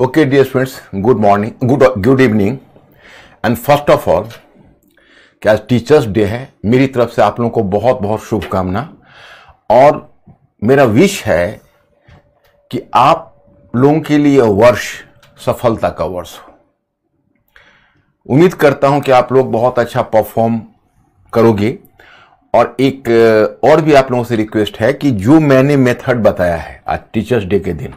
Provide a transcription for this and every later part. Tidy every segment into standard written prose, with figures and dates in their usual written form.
Okay, dear friends, good morning, good evening, and first of all, क्या teachers day है। मेरी तरफ से आप लोगों को बहुत बहुत शुभकामना और मेरा विश है कि आप लोगों के लिए वर्ष सफलता का वर्ष हो। उम्मीद करता हूं कि आप लोग बहुत अच्छा परफॉर्म करोगे और एक और भी आप लोगों से रिक्वेस्ट है कि जो मैंने मेथड बताया है आज टीचर्स डे के दिन,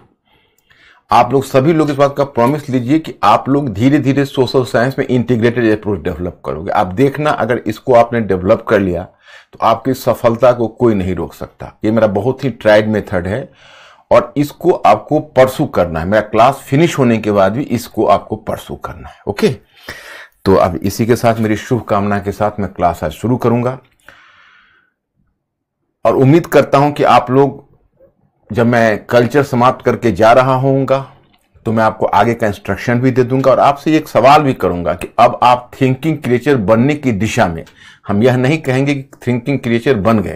आप लोग सभी लोग इस बात का प्रॉमिस लीजिए कि आप लोग धीरे धीरे सोशल साइंस में इंटीग्रेटेड अप्रोच डेवलप करोगे। आप देखना, अगर इसको आपने डेवलप कर लिया तो आपकी सफलता को कोई नहीं रोक सकता। ये मेरा बहुत ही ट्राइड मेथड है और इसको आपको परसू करना है। मेरा क्लास फिनिश होने के बाद भी इसको आपको परसू करना है। ओके, तो अब इसी के साथ मेरी शुभकामना के साथ मैं क्लास आज शुरू करूंगा और उम्मीद करता हूं कि आप लोग, जब मैं कल्चर समाप्त करके जा रहा होऊंगा तो मैं आपको आगे का इंस्ट्रक्शन भी दे दूंगा और आपसे एक सवाल भी करूंगा कि अब आप थिंकिंग क्रिएचर बनने की दिशा में, हम यह नहीं कहेंगे कि थिंकिंग क्रिएचर बन गए,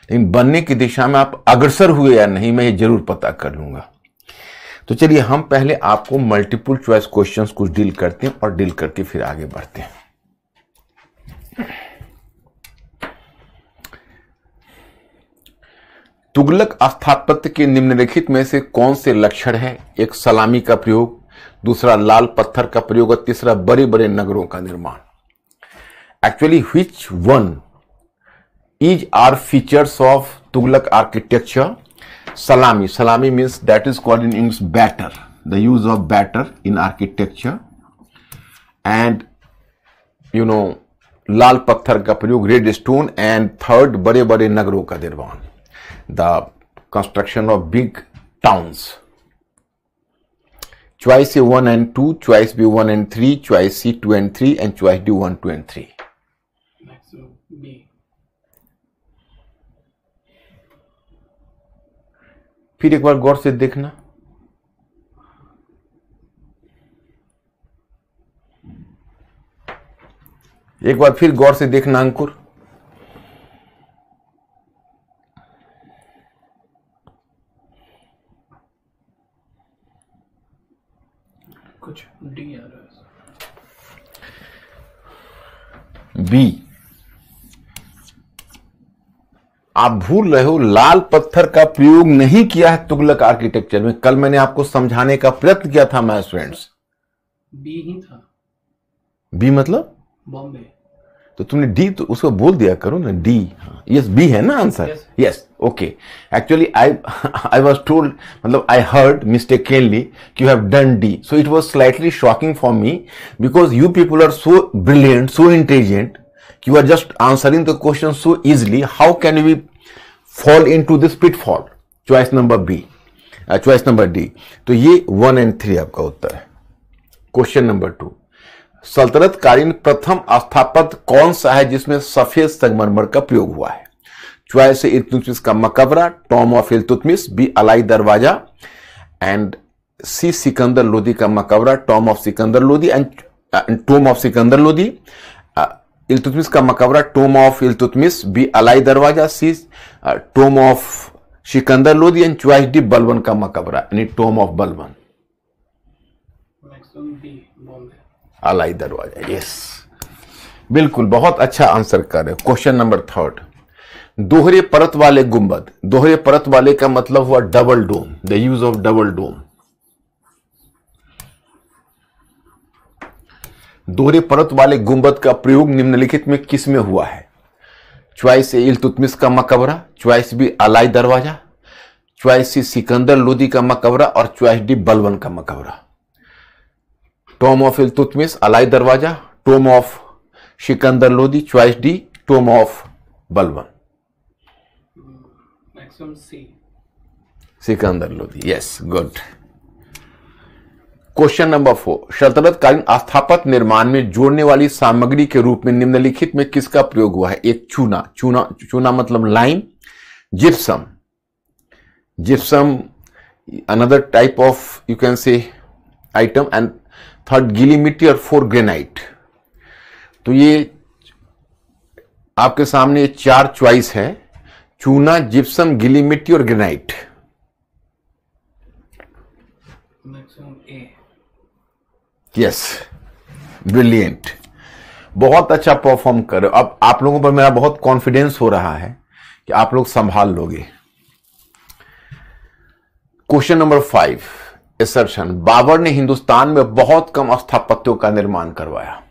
लेकिन बनने की दिशा में आप अग्रसर हुए या नहीं, मैं ये जरूर पता कर लूंगा। तो चलिए हम पहले आपको मल्टीपल चॉइस क्वेश्चंस कुछ डील करते हैं और डील करके फिर आगे बढ़ते हैं। तुगलक स्थापत्य के निम्नलिखित में से कौन से लक्षण है? एक, सलामी का प्रयोग, दूसरा लाल पत्थर का प्रयोग और तीसरा बड़े बड़े नगरों का निर्माण। Actually which one is are features of Tughlaq architecture? सलामी, सलामी means that is called in English batter, the use of batter in architecture. And you know, लाल पत्थर का प्रयोग, रेड स्टोन। एंड थर्ड, बड़े बड़े नगरों का निर्माण, the construction of big towns. Choice A 1 and 2, choice B 1 and 3, choice C 2 and 3, and choice D 1, 2 and 3. Maximum B. फिर एक बार गौर से देखना। एक बार फिर गौर से देखना अंकुर। कुछ डी आ रहा है। बी, आप भूल रहे हो, लाल पत्थर का प्रयोग नहीं किया है तुगलक आर्किटेक्चर में। कल मैंने आपको समझाने का प्रयत्न किया था माय स्टूडेंट्स। बी ही था। बी मतलब बॉम्बे। तो तुमने डी तो उसको बोल दिया करो ना, डी। यस, बी है ना answer? Yes, okay. Actually I was told, मतलब आई हर्ड मिस्टेकनली कि you have done D, so it was slightly shocking for me because you people are so brilliant, so intelligent, you are just answering the question so easily. How can we fall into this pitfall? Choice number B, choice number D. तो ये 1 and 3 आपका उत्तर है। Question number 2, सल्तनत कालीन प्रथम स्थापत्य कौन सा है जिसमें सफेद संगमरमर का प्रयोग हुआ है? चॉइस ए इल्तुतमिश का मकबरा, tomb of Iltutmish, B Alai Darwaza, and C Sikandar Lodi का मकबरा, tomb of Sikandar Lodi and tomb of Sikandar Lodi. Iltutmish का मकबरा, tomb of Iltutmish, B Alai Darwaza, C tomb of Sikandar Lodi and choice D Balban का मकबरा यानी tomb of Balban. Maximum B, Bombay. Alai Darwaza, yes, बिल्कुल, बहुत अच्छा आंसर कर रहे हो। क्वेश्चन नंबर 3, दोहरे परत वाले गुंबद। दोहरे परत वाले का मतलब हुआ double dome, the use of double dome. दोहरे परत वाले गुंबद का प्रयोग निम्नलिखित में किस में हुआ है? चॉइस ए इल्तुतमिश का मकबरा, चॉइस बी अलाई दरवाजा, चॉइस सी सिकंदर लोदी का मकबरा और चॉइस डी बलबन का मकबरा। Tomb of Iltutmish, Alai Darwaza, tomb of Sikandar Lodi, choice D tomb of Balban. Maximum C, Sikandar Lodi, yes, good. Question number 4, सल्तनत कालीन स्थापत्य निर्माण में जोड़ने वाली सामग्री के रूप में निम्नलिखित में किसका प्रयोग हुआ है? एक, चूना, चूना, चूना मतलब lime, gypsum, gypsum another type of you can say item, and third गीली मिट्टी और 4 ग्रेनाइट। तो ये आपके सामने 4 चॉइस है, चूना, जिप्सम, गीली मिट्टी और granite. Maximum a. Yes, brilliant, बहुत अच्छा परफॉर्म कर रहे हो। अब आप लोगों पर मेरा बहुत कॉन्फिडेंस हो रहा है कि आप लोग संभाल लोगे। Question number 5, assertion. बाबर ने हिंदुस्तान में बहुत कम स्थापत्यों का निर्माण करवाया।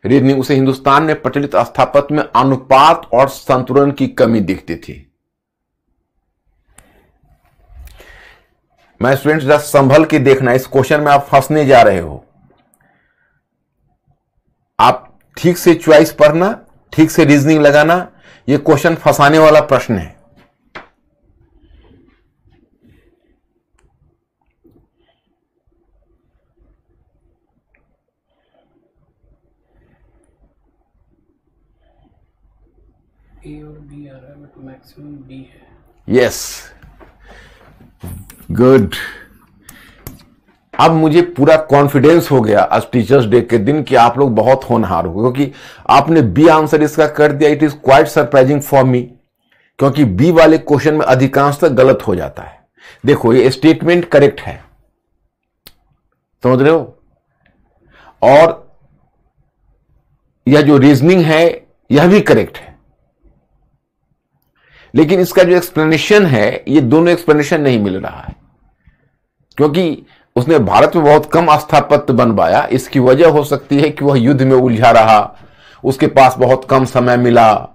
रीजनिंग, उसे हिंदुस्तान में प्रचलित स्थापत्य में अनुपात और संतुलन की कमी दिखती थी। मैं स्टूडेंट्स जरा संभल के देखना, इस क्वेश्चन में आप फंसने जा रहे हो। आप ठीक से चॉइस पढ़ना, ठीक से रीजनिंग लगाना। यह क्वेश्चन फंसाने वाला प्रश्न है। ए और बी आ रहा है बट मैक्सिमम बी है। Yes, good. अब मुझे पूरा कॉन्फिडेंस हो गया आज टीचर्स डे के दिन कि आप लोग बहुत होनहार हो, क्योंकि आपने बी आंसर इसका कर दिया। It is quite surprising for me, क्योंकि बी वाले क्वेश्चन में अधिकांशतः गलत हो जाता है। देखो, ये स्टेटमेंट करेक्ट है, समझ रहे हो, और यह जो रीजनिंग है यह भी करेक्ट है, लेकिन इसका जो एक्सप्लेनेशन है, ये दोनों एक्सप्लेनेशन नहीं मिल रहा है। क्योंकि उसने भारत में बहुत कम स्थापत्य बनवाया, इसकी वजह हो सकती है कि वह युद्ध में उलझा रहा, उसके पास बहुत कम समय मिला,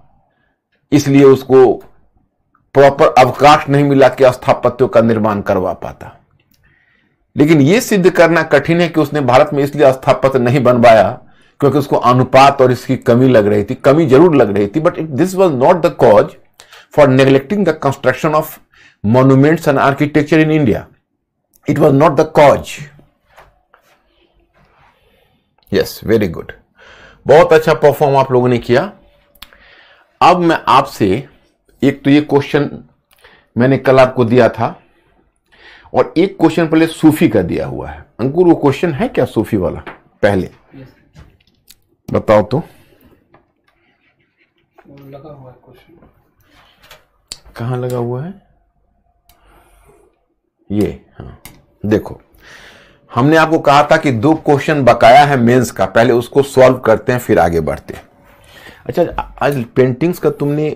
इसलिए उसको प्रॉपर अवकाश नहीं मिला कि स्थापत्यों का निर्माण करवा पाता। लेकिन यह सिद्ध करना कठिन है कि उसने भारत में इसलिए स्थापत्य नहीं बनवाया क्योंकि उसको अनुपात और इसकी कमी लग रही थी। कमी जरूर लग रही थी, but this was not the cause for neglecting the construction of monuments and architecture in India. It was not the cause. Yes, very good. बहुत अच्छा परफॉर्म आप लोगों ने किया। अब मैं आपसे एक, तो ये क्वेश्चन मैंने कल आपको दिया था, और एक क्वेश्चन पहले सूफी का दिया हुआ है। अंकुर, वो क्वेश्चन है क्या सूफी वाला? पहले बताओ तो। लगा हुआ है क्वेश्चन। कहां लगा हुआ है ये? हाँ, देखो, हमने आपको कहा था कि 2 क्वेश्चन बकाया है मेंस का, पहले उसको सॉल्व करते हैं फिर आगे बढ़ते हैं। अच्छा, आज पेंटिंग्स का तुमने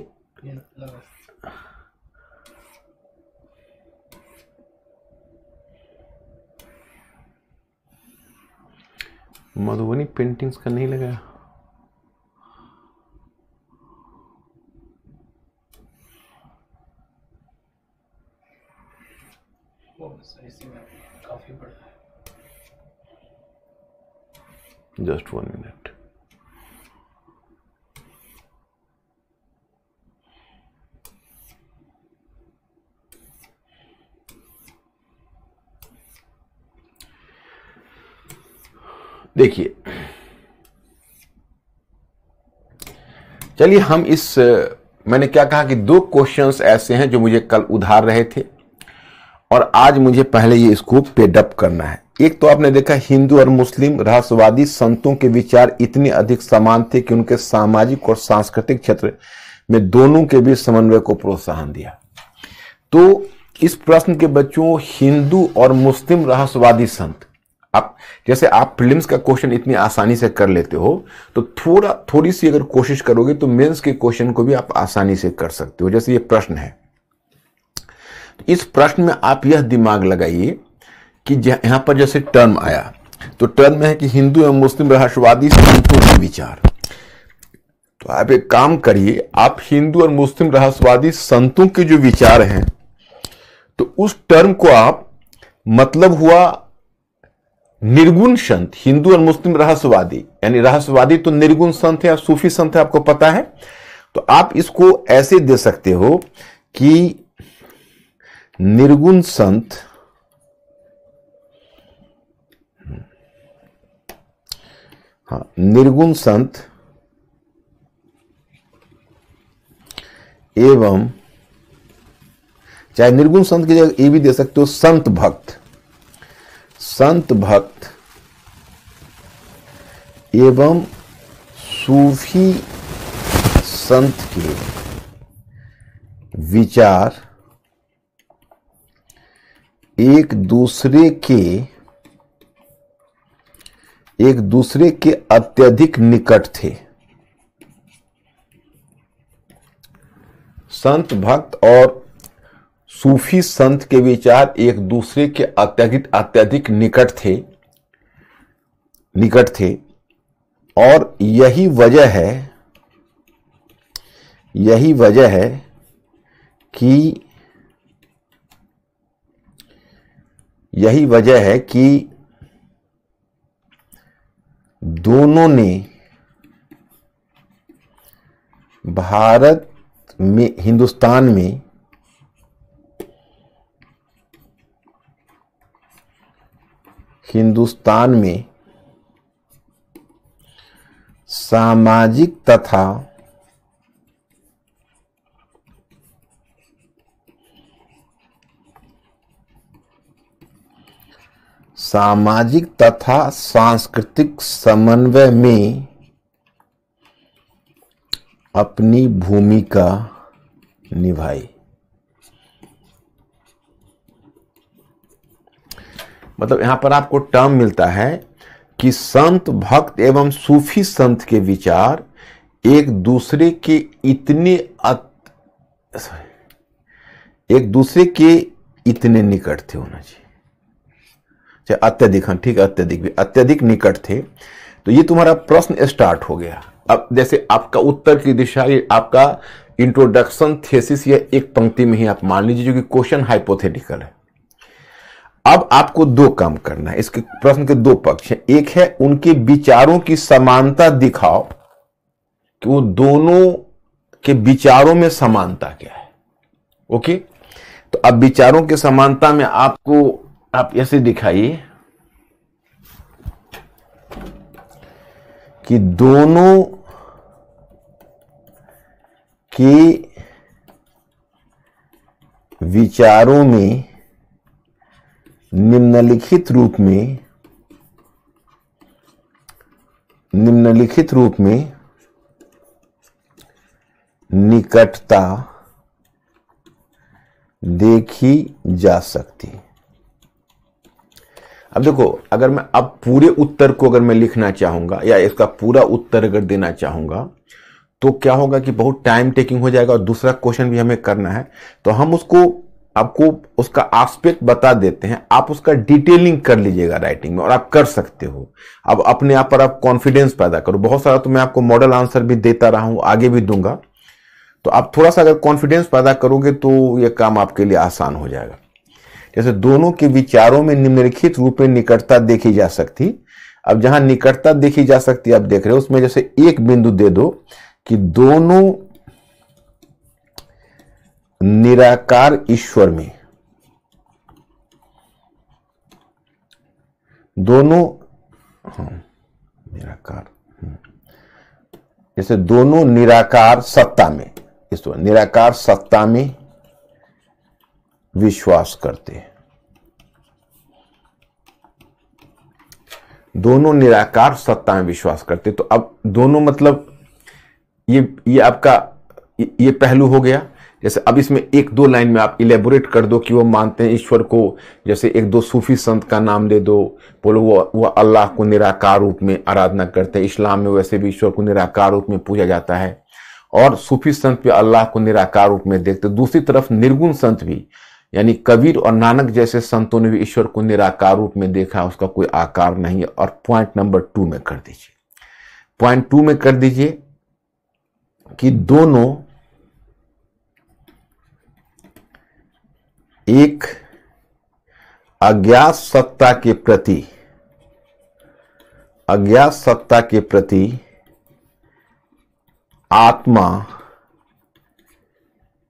मधुबनी पेंटिंग्स का नहीं लगाया? काफी बड़ा है। Just 1 minute. देखिए, चलिए हम इस, मैंने क्या कहा कि 2 क्वेश्चंस ऐसे हैं जो मुझे कल उधार रहे थे, और आज मुझे पहले ये इसको पेड अप करना है। एक तो आपने देखा, हिंदू और मुस्लिम रहस्यवादी संतों के विचार इतने अधिक समान थे कि उनके सामाजिक और सांस्कृतिक क्षेत्र में दोनों के बीच समन्वय को प्रोत्साहन दिया। तो इस प्रश्न के बच्चों, हिंदू और मुस्लिम रहस्यवादी संत, आप जैसे आप प्रीलिम्स का क्वेश्चन इतनी आसानी से कर लेते हो, तो थोड़ी सी अगर कोशिश करोगे तो मेंस के क्वेश्चन को भी आप आसानी से कर सकते हो। जैसे ये प्रश्न है, इस प्रश्न में आप यह दिमाग लगाइए कि यहां पर जैसे टर्म आया, तो टर्म में है कि हिंदू एवं मुस्लिम रहस्यवादी संतों के विचार। तो आप एक काम करिए, आप हिंदू और मुस्लिम रहस्यवादी संतों के जो विचार हैं, तो उस टर्म को आप, मतलब हुआ निर्गुण संत, हिंदू और मुस्लिम रहस्यवादी, यानी रहस्यवादी तो निर्गुण संत है या सूफी संत है, आपको पता है। तो आप इसको ऐसे दे सकते हो कि निर्गुण संत निर्गुण संत एवं, चाहे निर्गुण संत की जगह ये भी दे सकते हो, संत भक्त, संत भक्त एवं सूफी संत के विचार एक दूसरे के एक दूसरे के अत्यधिक निकट थे। संत भक्त और सूफी संत के विचार एक दूसरे के अत्यधिक निकट थे और यही वजह है कि दोनों ने भारत में हिंदुस्तान में सामाजिक तथा सांस्कृतिक समन्वय में अपनी भूमिका निभाई। मतलब यहां पर आपको टर्म मिलता है कि संत भक्त एवं सूफी संत के विचार एक दूसरे के इतने निकट थे होना चाहिए, चाहे अत्यधिक, हाँ ठीक, अत्यधिक निकट थे। तो ये तुम्हारा प्रश्न स्टार्ट हो गया। अब जैसे आपका उत्तर की दिशा, ये आपका इंट्रोडक्शन थीसिस, ये एक पंक्ति में ही आप मान लीजिए, जो कि क्वेश्चन हाइपोथेटिकल है। अब आपको दो काम करना है। इसके प्रश्न के दो पक्ष हैं। एक है उनके विचारों की समानता दिखाओ कि वो दोनों के विचारों में समानता क्या है। ओके, तो अब विचारों की समानता में आपको आप ऐसे दिखाइए कि दोनों के विचारों में निम्नलिखित रूप में निकटता देखी जा सकती। अब देखो, अगर मैं अब पूरे उत्तर को अगर मैं लिखना चाहूंगा या इसका पूरा उत्तर अगर देना चाहूंगा तो क्या होगा कि बहुत टाइम टेकिंग हो जाएगा और दूसरा क्वेश्चन भी हमें करना है। तो हम आपको उसका एस्पेक्ट बता देते हैं, आप उसका डिटेलिंग कर लीजिएगा राइटिंग में, और आप कर सकते हो। अब अपने आप पर आप कॉन्फिडेंस पैदा करो। बहुत सारा तो मैं आपको मॉडल आंसर भी देता रहा हूं, आगे भी दूंगा। तो आप थोड़ा सा अगर कॉन्फिडेंस पैदा करोगे तो यह काम आपके लिए आसान हो जाएगा। जैसे दोनों के विचारों में निम्नलिखित रूप में निकटता देखी जा सकती। अब जहां निकटता देखी जा सकती आप देख रहे हो, उसमें जैसे एक बिंदु दे दो कि दोनों निराकार ईश्वर में, निराकार, जैसे दोनों निराकार सत्ता में, ईश्वर निराकार सत्ता में विश्वास करते हैं। दोनों निराकार सत्ता में विश्वास करते। तो अब दोनों मतलब ये आपका ये पहलू हो गया। जैसे अब इसमें एक दो लाइन में आप इलेबोरेट कर दो कि वो मानते हैं ईश्वर को। जैसे एक दो सूफी संत का नाम दे दो, बोलो वो अल्लाह को निराकार रूप में आराधना करते हैं। इस्लाम में वैसे भी ईश्वर को निराकार रूप में पूजा जाता है और सूफी संत भी अल्लाह को निराकार रूप में देखते। दूसरी तरफ निर्गुण संत भी, यानी कबीर और नानक जैसे संतों ने भी ईश्वर को निराकार रूप में देखा, उसका कोई आकार नहीं है। और पॉइंट नंबर 2 में कर दीजिए, पॉइंट 2 में कर दीजिए कि दोनों एक अज्ञात सत्ता के प्रति आत्मा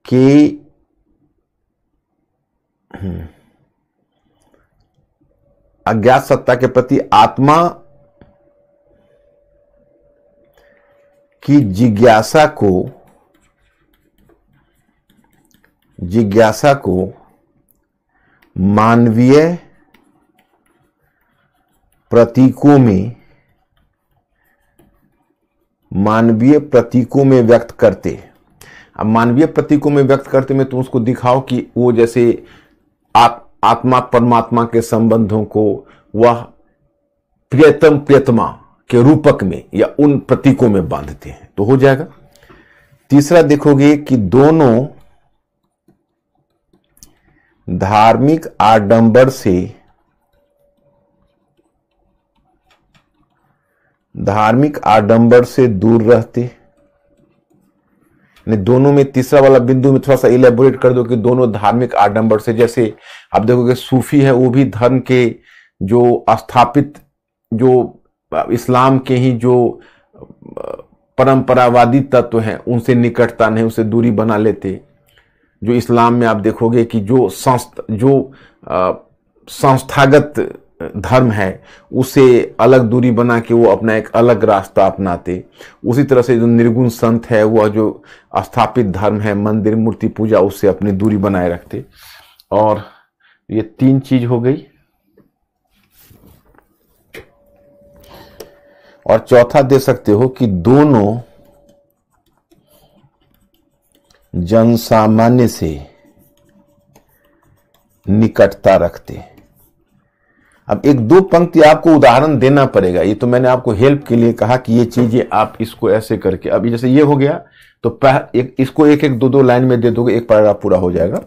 के अज्ञात सत्ता के प्रति आत्मा की जिज्ञासा को मानवीय प्रतीकों में व्यक्त करते। अब मानवीय प्रतीकों में व्यक्त करते में तुम उसको दिखाओ कि वो जैसे आत्मा परमात्मा के संबंधों को वह प्रियतम प्रियतमा के रूपक में या उन प्रतीकों में बांधते हैं, तो हो जाएगा। तीसरा देखोगे कि दोनों धार्मिक आडंबर से दूर रहते। दोनों में तीसरा वाला बिंदु में थोड़ा सा इलेबोरेट कर दो कि दोनों धार्मिक आडंबर से, जैसे आप देखोगे सूफी है वो भी धर्म के जो स्थापित, जो इस्लाम के ही जो परंपरावादी तत्व हैं उनसे निकटता नहीं, उनसे दूरी बना लेते। जो इस्लाम में आप देखोगे कि जो संस्थागत धर्म है उसे अलग दूरी बना के वो अपना एक अलग रास्ता अपनाते। उसी तरह से जो निर्गुण संत है वह जो स्थापित धर्म है मंदिर मूर्ति पूजा उससे अपनी दूरी बनाए रखते। और ये 3 चीज हो गई। और चौथा दे सकते हो कि दोनों जनसामान्य से निकटता रखते। अब 1-2 पंक्ति आपको उदाहरण देना पड़ेगा, ये तो मैंने आपको हेल्प के लिए कहा कि ये चीजें आप इसको ऐसे करके, अब जैसे ये हो गया तो इसको 1-1, 2-2 लाइन में दे दोगे, एक पैराग्राफ पूरा हो जाएगा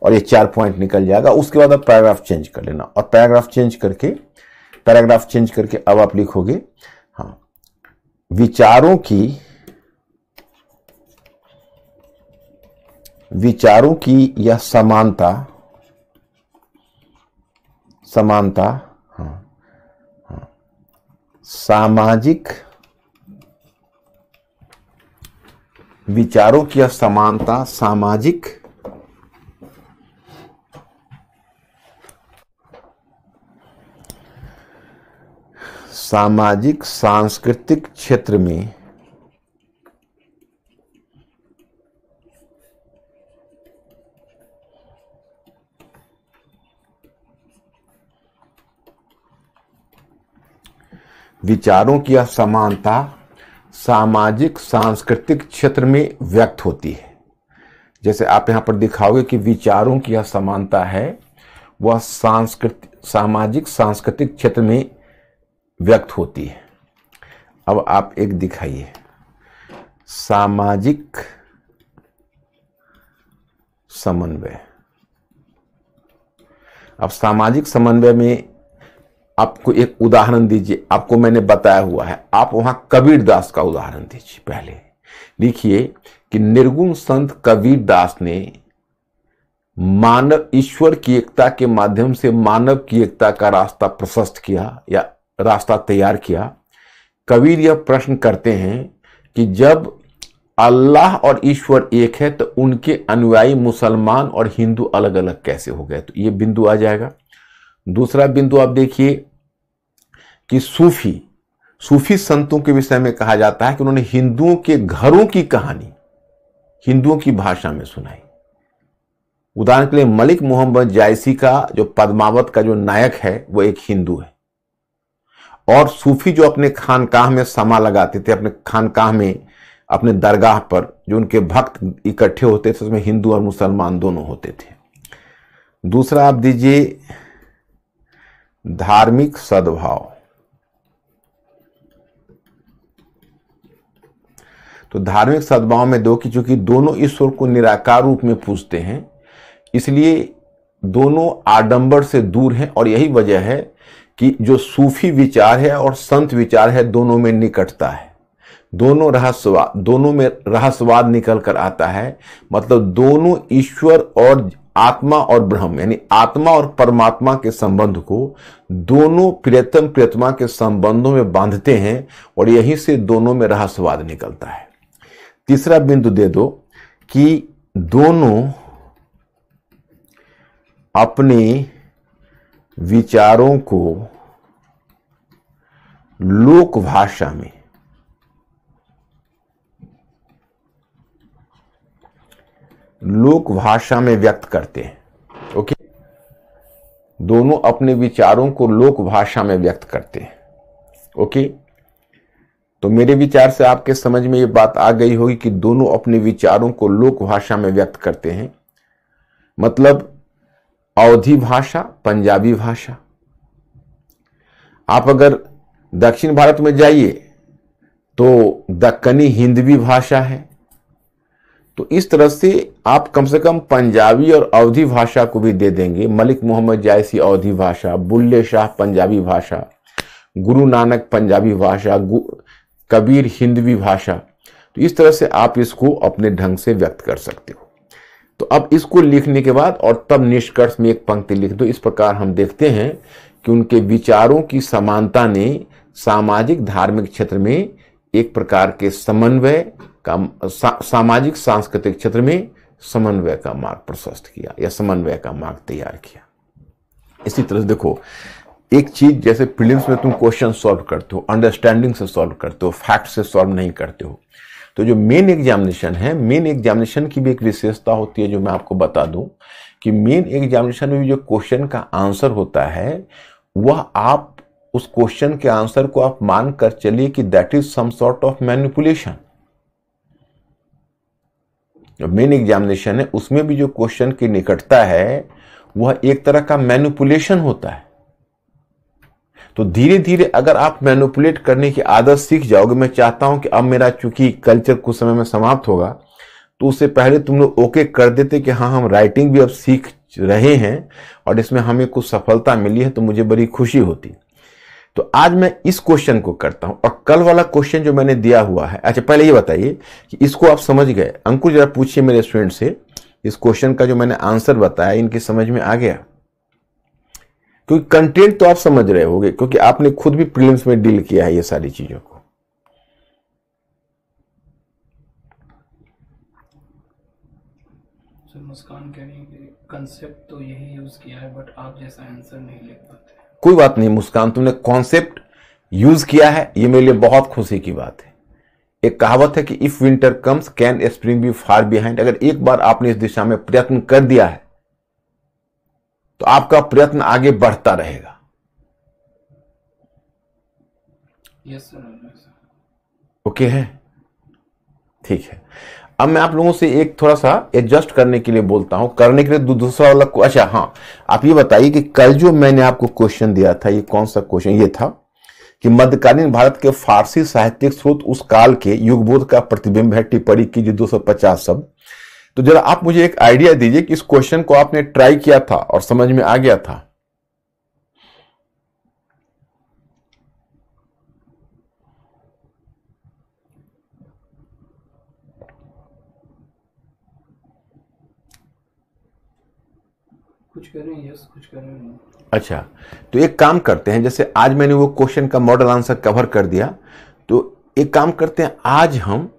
और ये 4 पॉइंट निकल जाएगा। उसके बाद आप पैराग्राफ चेंज कर लेना और पैराग्राफ चेंज करके अब आप लिखोगे, हाँ, विचारों की यह समानता, हाँ, सामाजिक विचारों की यह समानता सामाजिक सांस्कृतिक क्षेत्र में विचारों की यह समानता सामाजिक सांस्कृतिक क्षेत्र में व्यक्त होती है। जैसे आप यहां पर दिखाओगे कि विचारों की यह समानता है वह सामाजिक सांस्कृतिक क्षेत्र में व्यक्त होती है। अब आप एक दिखाइए, सामाजिक समन्वय। अब सामाजिक समन्वय में आपको एक उदाहरण दीजिए, आपको मैंने बताया हुआ है, आप वहां कबीर दास का उदाहरण दीजिए। पहले लिखिए कि निर्गुण संत कबीर दास ने मानव ईश्वर की एकता के माध्यम से मानव की एकता का रास्ता प्रशस्त किया या रास्ता तैयार किया। कबीर यह प्रश्न करते हैं कि जब अल्लाह और ईश्वर एक है तो उनके अनुयायी मुसलमान और हिंदू अलग अलग कैसे हो गए, तो ये बिंदु आ जाएगा। दूसरा बिंदु आप देखिए कि सूफी संतों के विषय में कहा जाता है कि उन्होंने हिंदुओं के घरों की कहानी हिंदुओं की भाषा में सुनाई। उदाहरण के लिए मलिक मोहम्मद जायसी का जो पद्मावत का जो नायक है वो एक हिंदू है। और सूफी जो अपने खानकाह में समा लगाते थे, अपने खानकाह में अपने दरगाह पर जो उनके भक्त इकट्ठे होते थे उसमें हिंदू और मुसलमान दोनों होते थे। दूसरा आप दीजिए धार्मिक सद्भाव। तो धार्मिक सद्भाव में दो कि चूंकि दोनों ईश्वर को निराकार रूप में पूजते हैं इसलिए दोनों आडंबर से दूर हैं। और यही वजह है कि जो सूफी विचार है और संत विचार है दोनों में निकटता है, दोनों में रहस्यवाद निकल कर आता है। मतलब दोनों ईश्वर और आत्मा और ब्रह्म यानी आत्मा और परमात्मा के संबंध को दोनों प्रियतम प्रियतमा के संबंधों में बांधते हैं और यहीं से दोनों में रहस्यवाद निकलता है। तीसरा बिंदु दे दो कि दोनों अपने विचारों को लोक भाषा में व्यक्त करते हैं। ओके, दोनों अपने विचारों को लोक भाषा में व्यक्त करते हैं। ओके, तो मेरे विचार से आपके समझ में ये बात आ गई होगी कि दोनों अपने विचारों को लोक भाषा में व्यक्त करते हैं। मतलब अवधी भाषा, पंजाबी भाषा। आप अगर दक्षिण भारत में जाइए तो दक्कनी हिंदवी भाषा है। तो इस तरह से आप कम से कम पंजाबी और अवधी भाषा को भी दे देंगे। मलिक मोहम्मद जायसी अवधी भाषा, बुल्ले शाह पंजाबी भाषा, गुरु नानक पंजाबी भाषा, कबीर हिंदवी भाषा। तो इस तरह से आप इसको अपने ढंग से व्यक्त कर सकते हो। तो अब इसको लिखने के बाद और तब निष्कर्ष में एक पंक्ति लिख दो। इस प्रकार हम देखते हैं कि उनके विचारों की समानता ने सामाजिक धार्मिक क्षेत्र में एक प्रकार के समन्वय का सामाजिक सांस्कृतिक क्षेत्र में समन्वय का मार्ग प्रशस्त किया या समन्वय का मार्ग तैयार किया। इसी तरह से देखो, एक चीज जैसे प्रीलिम्स में तुम क्वेश्चन सॉल्व करते हो, अंडरस्टैंडिंग से सॉल्व करते हो, फैक्ट से सॉल्व नहीं करते हो। तो जो मेन एग्जामिनेशन है, मेन एग्जामिनेशन की भी एक विशेषता होती है जो मैं आपको बता दूं कि मेन एग्जामिनेशन में जो क्वेश्चन का आंसर होता है वह आप उस क्वेश्चन के आंसर को आप मान कर चलिए कि that is some sort of manipulation. जो मेन एग्जामिनेशन है उसमें भी जो क्वेश्चन की निकटता है वह एक तरह का मैनिपुलेशन होता है। तो धीरे धीरे अगर आप मैनिपुलेट करने की आदत सीख जाओगे, मैं चाहता हूं कि अब मेरा चूंकि कल्चर कुछ समय में समाप्त होगा, तो उससे पहले तुम लोग ओके कर देते कि हाँ हम राइटिंग भी अब सीख रहे हैं और इसमें हमें कुछ सफलता मिली है, तो मुझे बड़ी खुशी होती। तो आज मैं इस क्वेश्चन को करता हूं और कल वाला क्वेश्चन जो मैंने दिया हुआ है, अच्छा पहले ये बताइए कि इसको आप समझ गए? अंकुर जरा पूछिए मेरे स्टूडेंट से, इस क्वेश्चन का जो मैंने आंसर बताया इनकी समझ में आ गया? क्योंकि कंटेंट तो आप समझ रहे होंगे क्योंकि आपने खुद भी प्रीलिम्स में डील किया है ये सारी चीजों को। सर मुस्कान कह रही है कि कंसेप्ट तो यही यूज किया है बट आप जैसा आंसर नहीं लिख पाते। कोई बात नहीं मुस्कान, तुमने कॉन्सेप्ट यूज किया है, ये मेरे लिए बहुत खुशी की बात है। एक कहावत है कि if winter comes can spring be far behind. अगर एक बार आपने इस दिशा में प्रयत्न कर दिया है तो आपका प्रयत्न आगे बढ़ता रहेगा। Yes sir. ओके है, ठीक है। अब मैं आप लोगों से एक थोड़ा सा एडजस्ट करने के लिए बोलता हूं, करने के लिए दूसरा वाला अच्छा हाँ, आप ये बताइए कि कल जो मैंने आपको क्वेश्चन दिया था ये कौन सा क्वेश्चन ये था कि मध्यकालीन भारत के फारसी साहित्यिक स्रोत उस काल के युगबोध का प्रतिबिंब है, टिप्पणी कीजिए 250 शब्द। तो जरा आप मुझे एक आइडिया दीजिए कि इस क्वेश्चन को आपने ट्राई किया था और समझ में आ गया था? कुछ कर रहे हैं यस, कुछ कर रहे हैं। अच्छा, तो एक काम करते हैं, जैसे आज मैंने वो क्वेश्चन का मॉडल आंसर कवर कर दिया, तो एक काम करते हैं आज हम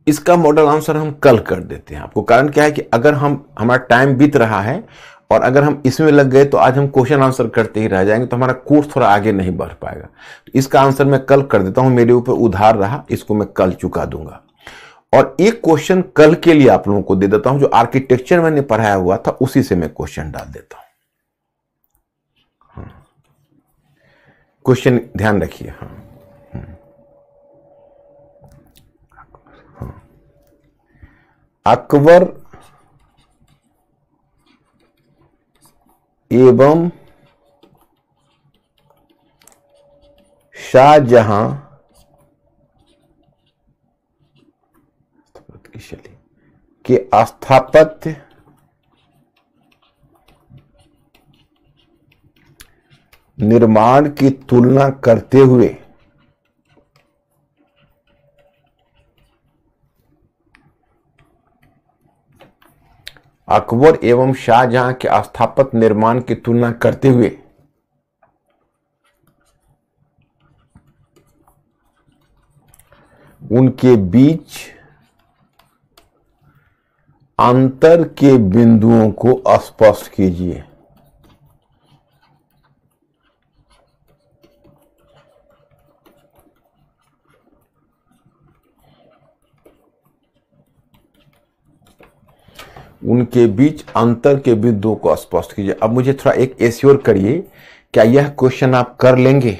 इसका मॉडल आंसर हम कल कर देते हैं आपको। कारण क्या है कि अगर हमारा टाइम बीत रहा है और अगर हम इसमें लग गए तो आज हम क्वेश्चन आंसर करते ही रह जाएंगे, तो हमारा कोर्स थोड़ा आगे नहीं बढ़ पाएगा। तो इसका आंसर मैं कल कर देता हूं, मेरे ऊपर उधार रहा, इसको मैं कल चुका दूंगा। और एक क्वेश्चन कल के लिए आप लोगों को दे देता हूं, जो आर्किटेक्चर मैंने पढ़ाया हुआ था उसी से मैं क्वेश्चन डाल देता हूं। क्वेश्चन ध्यान रखिए। हाँ, अकबर एवं शाहजहां के स्थापत्य निर्माण की तुलना करते हुए अकबर एवं शाहजहां के स्थापत्य निर्माण की तुलना करते हुए उनके बीच अंतर के बिंदुओं को स्पष्ट कीजिए। उनके बीच अंतर के बिंदुओं को स्पष्ट कीजिए। अब मुझे थोड़ा एक एश्योर करिए, क्या यह क्वेश्चन आप कर लेंगे?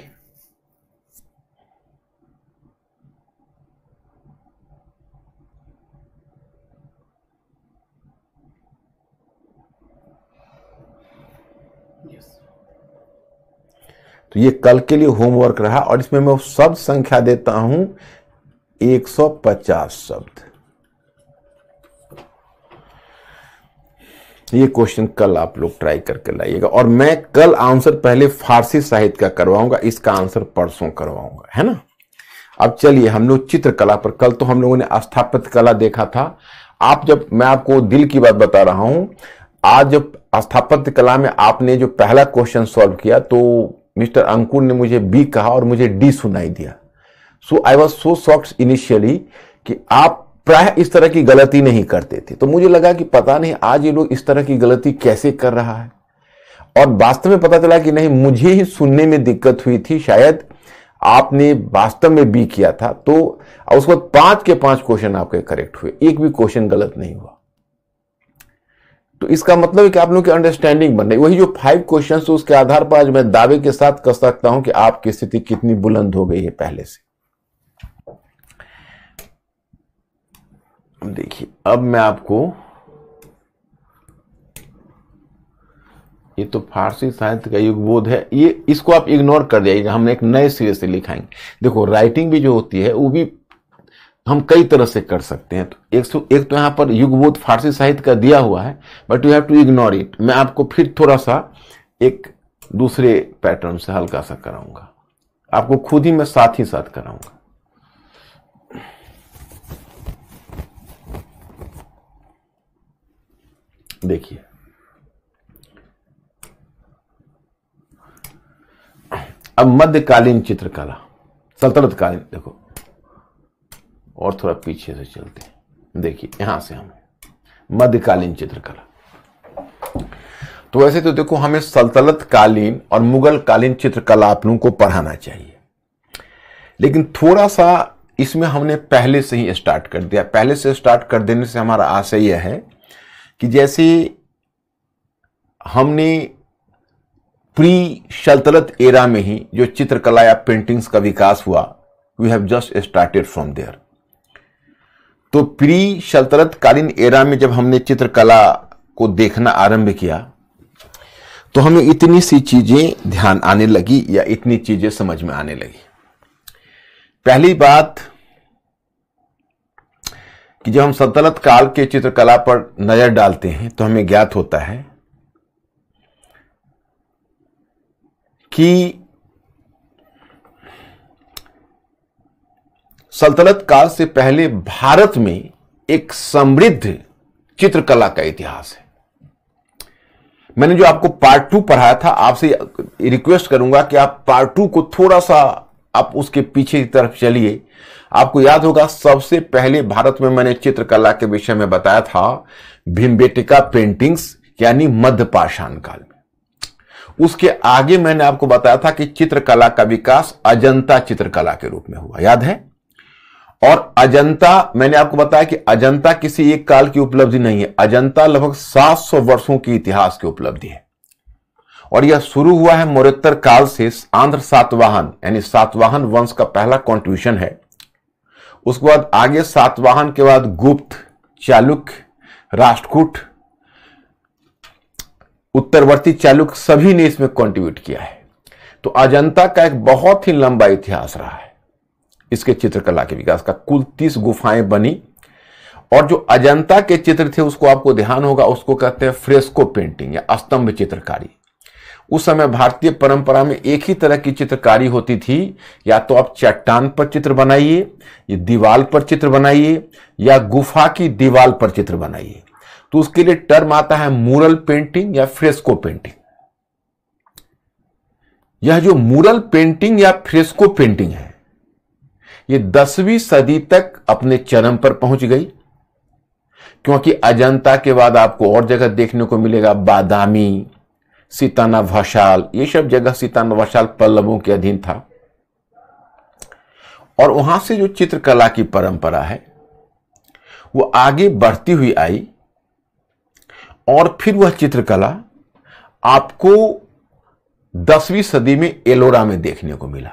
तो ये कल के लिए होमवर्क रहा, और इसमें मैं शब्द संख्या देता हूं 150 शब्द। ये क्वेश्चन कल आप लोग ट्राई करके लाइएगा, और मैं कल आंसर पहले फारसी साहित्य का करवाऊंगा, इसका आंसर परसों करवाऊंगा, है ना। अब चलिए हम लोग चित्रकला पर, कल तो हम लोगों ने स्थापत्य कला देखा था। मैं आपको दिल की बात बता रहा हूं, आज जब स्थापत्य कला में आपने जो पहला क्वेश्चन सॉल्व किया तो मिस्टर अंकुर ने मुझे बी कहा और मुझे डी सुनाई दिया। So I was so shocked initially कि आप प्राय इस तरह की गलती नहीं करते थे। तो मुझे लगा कि पता नहीं आज ये लोग इस तरह की गलती कैसे कर रहा है, और वास्तव में पता चला कि नहीं, मुझे ही सुनने में दिक्कत हुई थी, शायद आपने वास्तव में बी किया था। तो उसके बाद 5 के 5 क्वेश्चन आपके करेक्ट हुए, एक भी क्वेश्चन गलत नहीं हुआ। तो इसका मतलब है कि आप लोगों की अंडरस्टैंडिंग बन रही। वही जो 5 क्वेश्चन, तो उसके आधार पर आज मैं दावे के साथ कह सकता हूं कि आपकी स्थिति कितनी बुलंद हो गई है पहले से। देखिए अब मैं आपको, ये तो फारसी साहित्य का युगबोध है, ये इसको आप इग्नोर कर जाइएगा, हमने एक नए सिरे से लिखाएंगे। देखो राइटिंग भी जो होती है वो भी हम कई तरह से कर सकते हैं। तो एक तो यहां पर युगबोध फारसी साहित्य का दिया हुआ है, but you have to ignore it. मैं आपको फिर थोड़ा सा एक दूसरे पैटर्न से हल्का सा कराऊंगा, आपको खुद ही मैं साथ ही साथ कराऊंगा। देखिए अब मध्यकालीन चित्रकला, सल्तनत कालीन, देखो और थोड़ा पीछे से चलते हैं। देखिए यहां से हम मध्यकालीन चित्रकला, तो वैसे तो देखो हमें सल्तनत कालीन और मुगल कालीन चित्रकला आप लोगों को पढ़ाना चाहिए, लेकिन थोड़ा सा इसमें हमने पहले से ही स्टार्ट कर दिया। पहले से स्टार्ट कर देने से हमारा आशय यह है कि जैसे हमने प्री सल्तनत एरा में ही जो चित्रकला या पेंटिंग्स का विकास हुआ, we have just started from there. तो प्री सल्तनत कालीन एरा में जब हमने चित्रकला को देखना आरंभ किया तो हमें इतनी सी चीजें ध्यान आने लगी, या इतनी चीजें समझ में आने लगी। पहली बात कि जब हम सल्तनत काल के चित्रकला पर नजर डालते हैं तो हमें ज्ञात होता है कि सल्तनत काल से पहले भारत में एक समृद्ध चित्रकला का इतिहास है। मैंने जो आपको पार्ट 2 पढ़ाया था, आपसे रिक्वेस्ट करूंगा कि आप पार्ट 2 को थोड़ा सा आप उसके पीछे की तरफ चलिए। आपको याद होगा सबसे पहले भारत में मैंने चित्रकला के विषय में बताया था भीमबेटका पेंटिंग्स, यानी मध्य पाषाण काल में। उसके आगे मैंने आपको बताया था कि चित्रकला का विकास अजंता चित्रकला के रूप में हुआ, याद है। और अजंता, मैंने आपको बताया कि अजंता किसी एक काल की उपलब्धि नहीं है, अजंता लगभग 700 वर्षों की इतिहास की उपलब्धि है। और यह शुरू हुआ है मौर्योत्तर काल से। आंध्र सातवाहन यानी सातवाहन वंश का पहला कॉन्ट्रीब्यूशन है। उसके बाद आगे सातवाहन के बाद गुप्त, चालुक्य, राष्ट्रकूट, उत्तरवर्ती चालुक्य, सभी ने इसमें कंट्रीब्यूट किया है। तो अजंता का एक बहुत ही लंबा इतिहास रहा है इसके चित्रकला के विकास का। कुल 30 गुफाएं बनी, और जो अजंता के चित्र थे उसको आपको ध्यान होगा, उसको कहते हैं फ्रेस्को पेंटिंग या स्तंभ चित्रकारी। उस समय भारतीय परंपरा में एक ही तरह की चित्रकारी होती थी, या तो आप चट्टान पर चित्र बनाइए, या दीवार पर चित्र बनाइए, या गुफा की दीवार पर चित्र बनाइए। तो उसके लिए टर्म आता है मूरल पेंटिंग या फ्रेस्को पेंटिंग। यह जो मूरल पेंटिंग या फ्रेस्को पेंटिंग है, ये 10वीं सदी तक अपने चरम पर पहुंच गई, क्योंकि अजंता के बाद आपको और जगह देखने को मिलेगा, बादामी, सीताना भसाल, ये सब जगह सीताना भसाल पल्लवों के अधीन था। और वहां से जो चित्रकला की परंपरा है वो आगे बढ़ती हुई आई, और फिर वह चित्रकला आपको 10वीं सदी में एलोरा में देखने को मिला।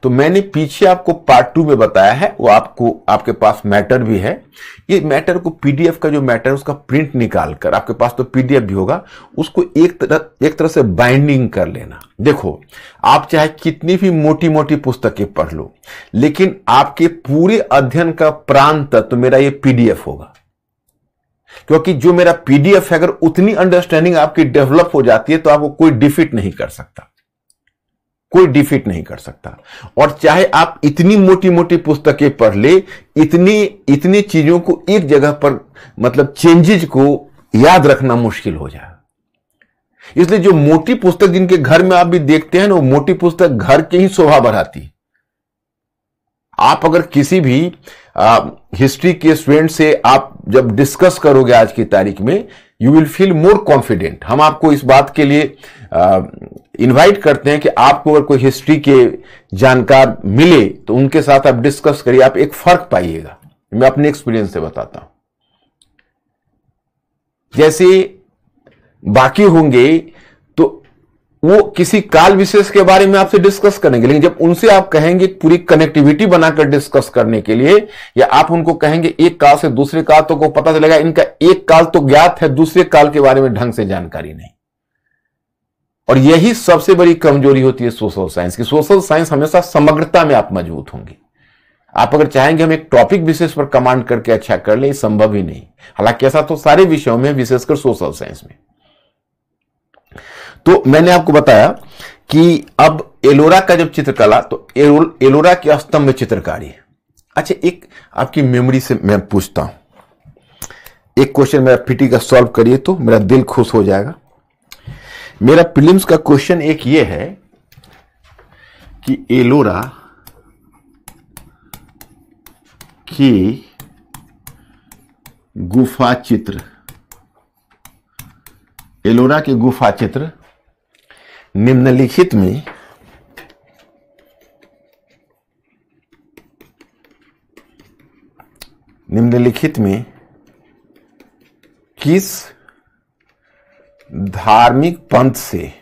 तो मैंने पीछे आपको पार्ट 2 में बताया है, वो आपको आपके पास मैटर भी है। ये मैटर को पीडीएफ का जो मैटर है उसका प्रिंट निकाल कर, आपके पास तो पीडीएफ भी होगा, उसको एक तरह से बाइंडिंग कर लेना। देखो, आप चाहे कितनी भी मोटी मोटी पुस्तकें पढ़ लो, लेकिन आपके पूरे अध्ययन का प्राण तत्व तो मेरा ये पीडीएफ होगा। क्योंकि जो मेरा पीडीएफ है, अगर उतनी अंडरस्टैंडिंग आपकी डेवलप हो जाती है तो आपको कोई डिफीट नहीं कर सकता, कोई डिफीट नहीं कर सकता। और चाहे आप इतनी मोटी मोटी पुस्तकें पढ़ ले, इतनी चीजों को एक जगह पर, मतलब चेंजेज को याद रखना मुश्किल हो जाए। इसलिए जो मोटी पुस्तक जिनके घर में आप भी देखते हैं ना, वो मोटी पुस्तक घर की ही शोभा बढ़ाती है। आप अगर किसी भी हिस्ट्री के स्टूडेंट से आप जब डिस्कस करोगे आज की तारीख में, you will feel more confident. हम आपको इस बात के लिए इनवाइट करते हैं कि आपको अगर कोई हिस्ट्री के जानकार मिले तो उनके साथ आप डिस्कस करिए, आप एक फर्क पाइएगा। मैं अपने एक्सपीरियंस से बताता हूं। जैसे बाकी होंगे तो वो किसी काल विशेष के बारे में आपसे डिस्कस करेंगे, लेकिन जब उनसे आप कहेंगे पूरी कनेक्टिविटी बनाकर डिस्कस करने के लिए, या आप उनको कहेंगे एक काल से दूसरे काल, तो को पता चलेगा इनका एक काल तो ज्ञात है, दूसरे काल के बारे में ढंग से जानकारी नहीं। और यही सबसे बड़ी कमजोरी होती है सोशल साइंस की। सोशल साइंस हमेशा समग्रता में आप मजबूत होंगे। आप अगर चाहेंगे हम एक टॉपिक विशेष पर कमांड करके अच्छा कर ले, संभव ही नहीं। हालांकि ऐसा तो सारे विषयों में, विशेषकर सोशल साइंस में। तो मैंने आपको बताया कि अब एलोरा का जब चित्रकला, तो एलोरा के स्तंभ में चित्रकारी है। अच्छा, एक आपकी मेमोरी से मैं पूछता हूं, एक क्वेश्चन मेरा पीटी का सॉल्व करिए तो मेरा दिल खुश हो जाएगा। मेरा प्रीलिम्स का क्वेश्चन एक ये है कि एलोरा की गुफा चित्र, एलोरा के गुफा चित्र निम्नलिखित में किस धार्मिक पंथ से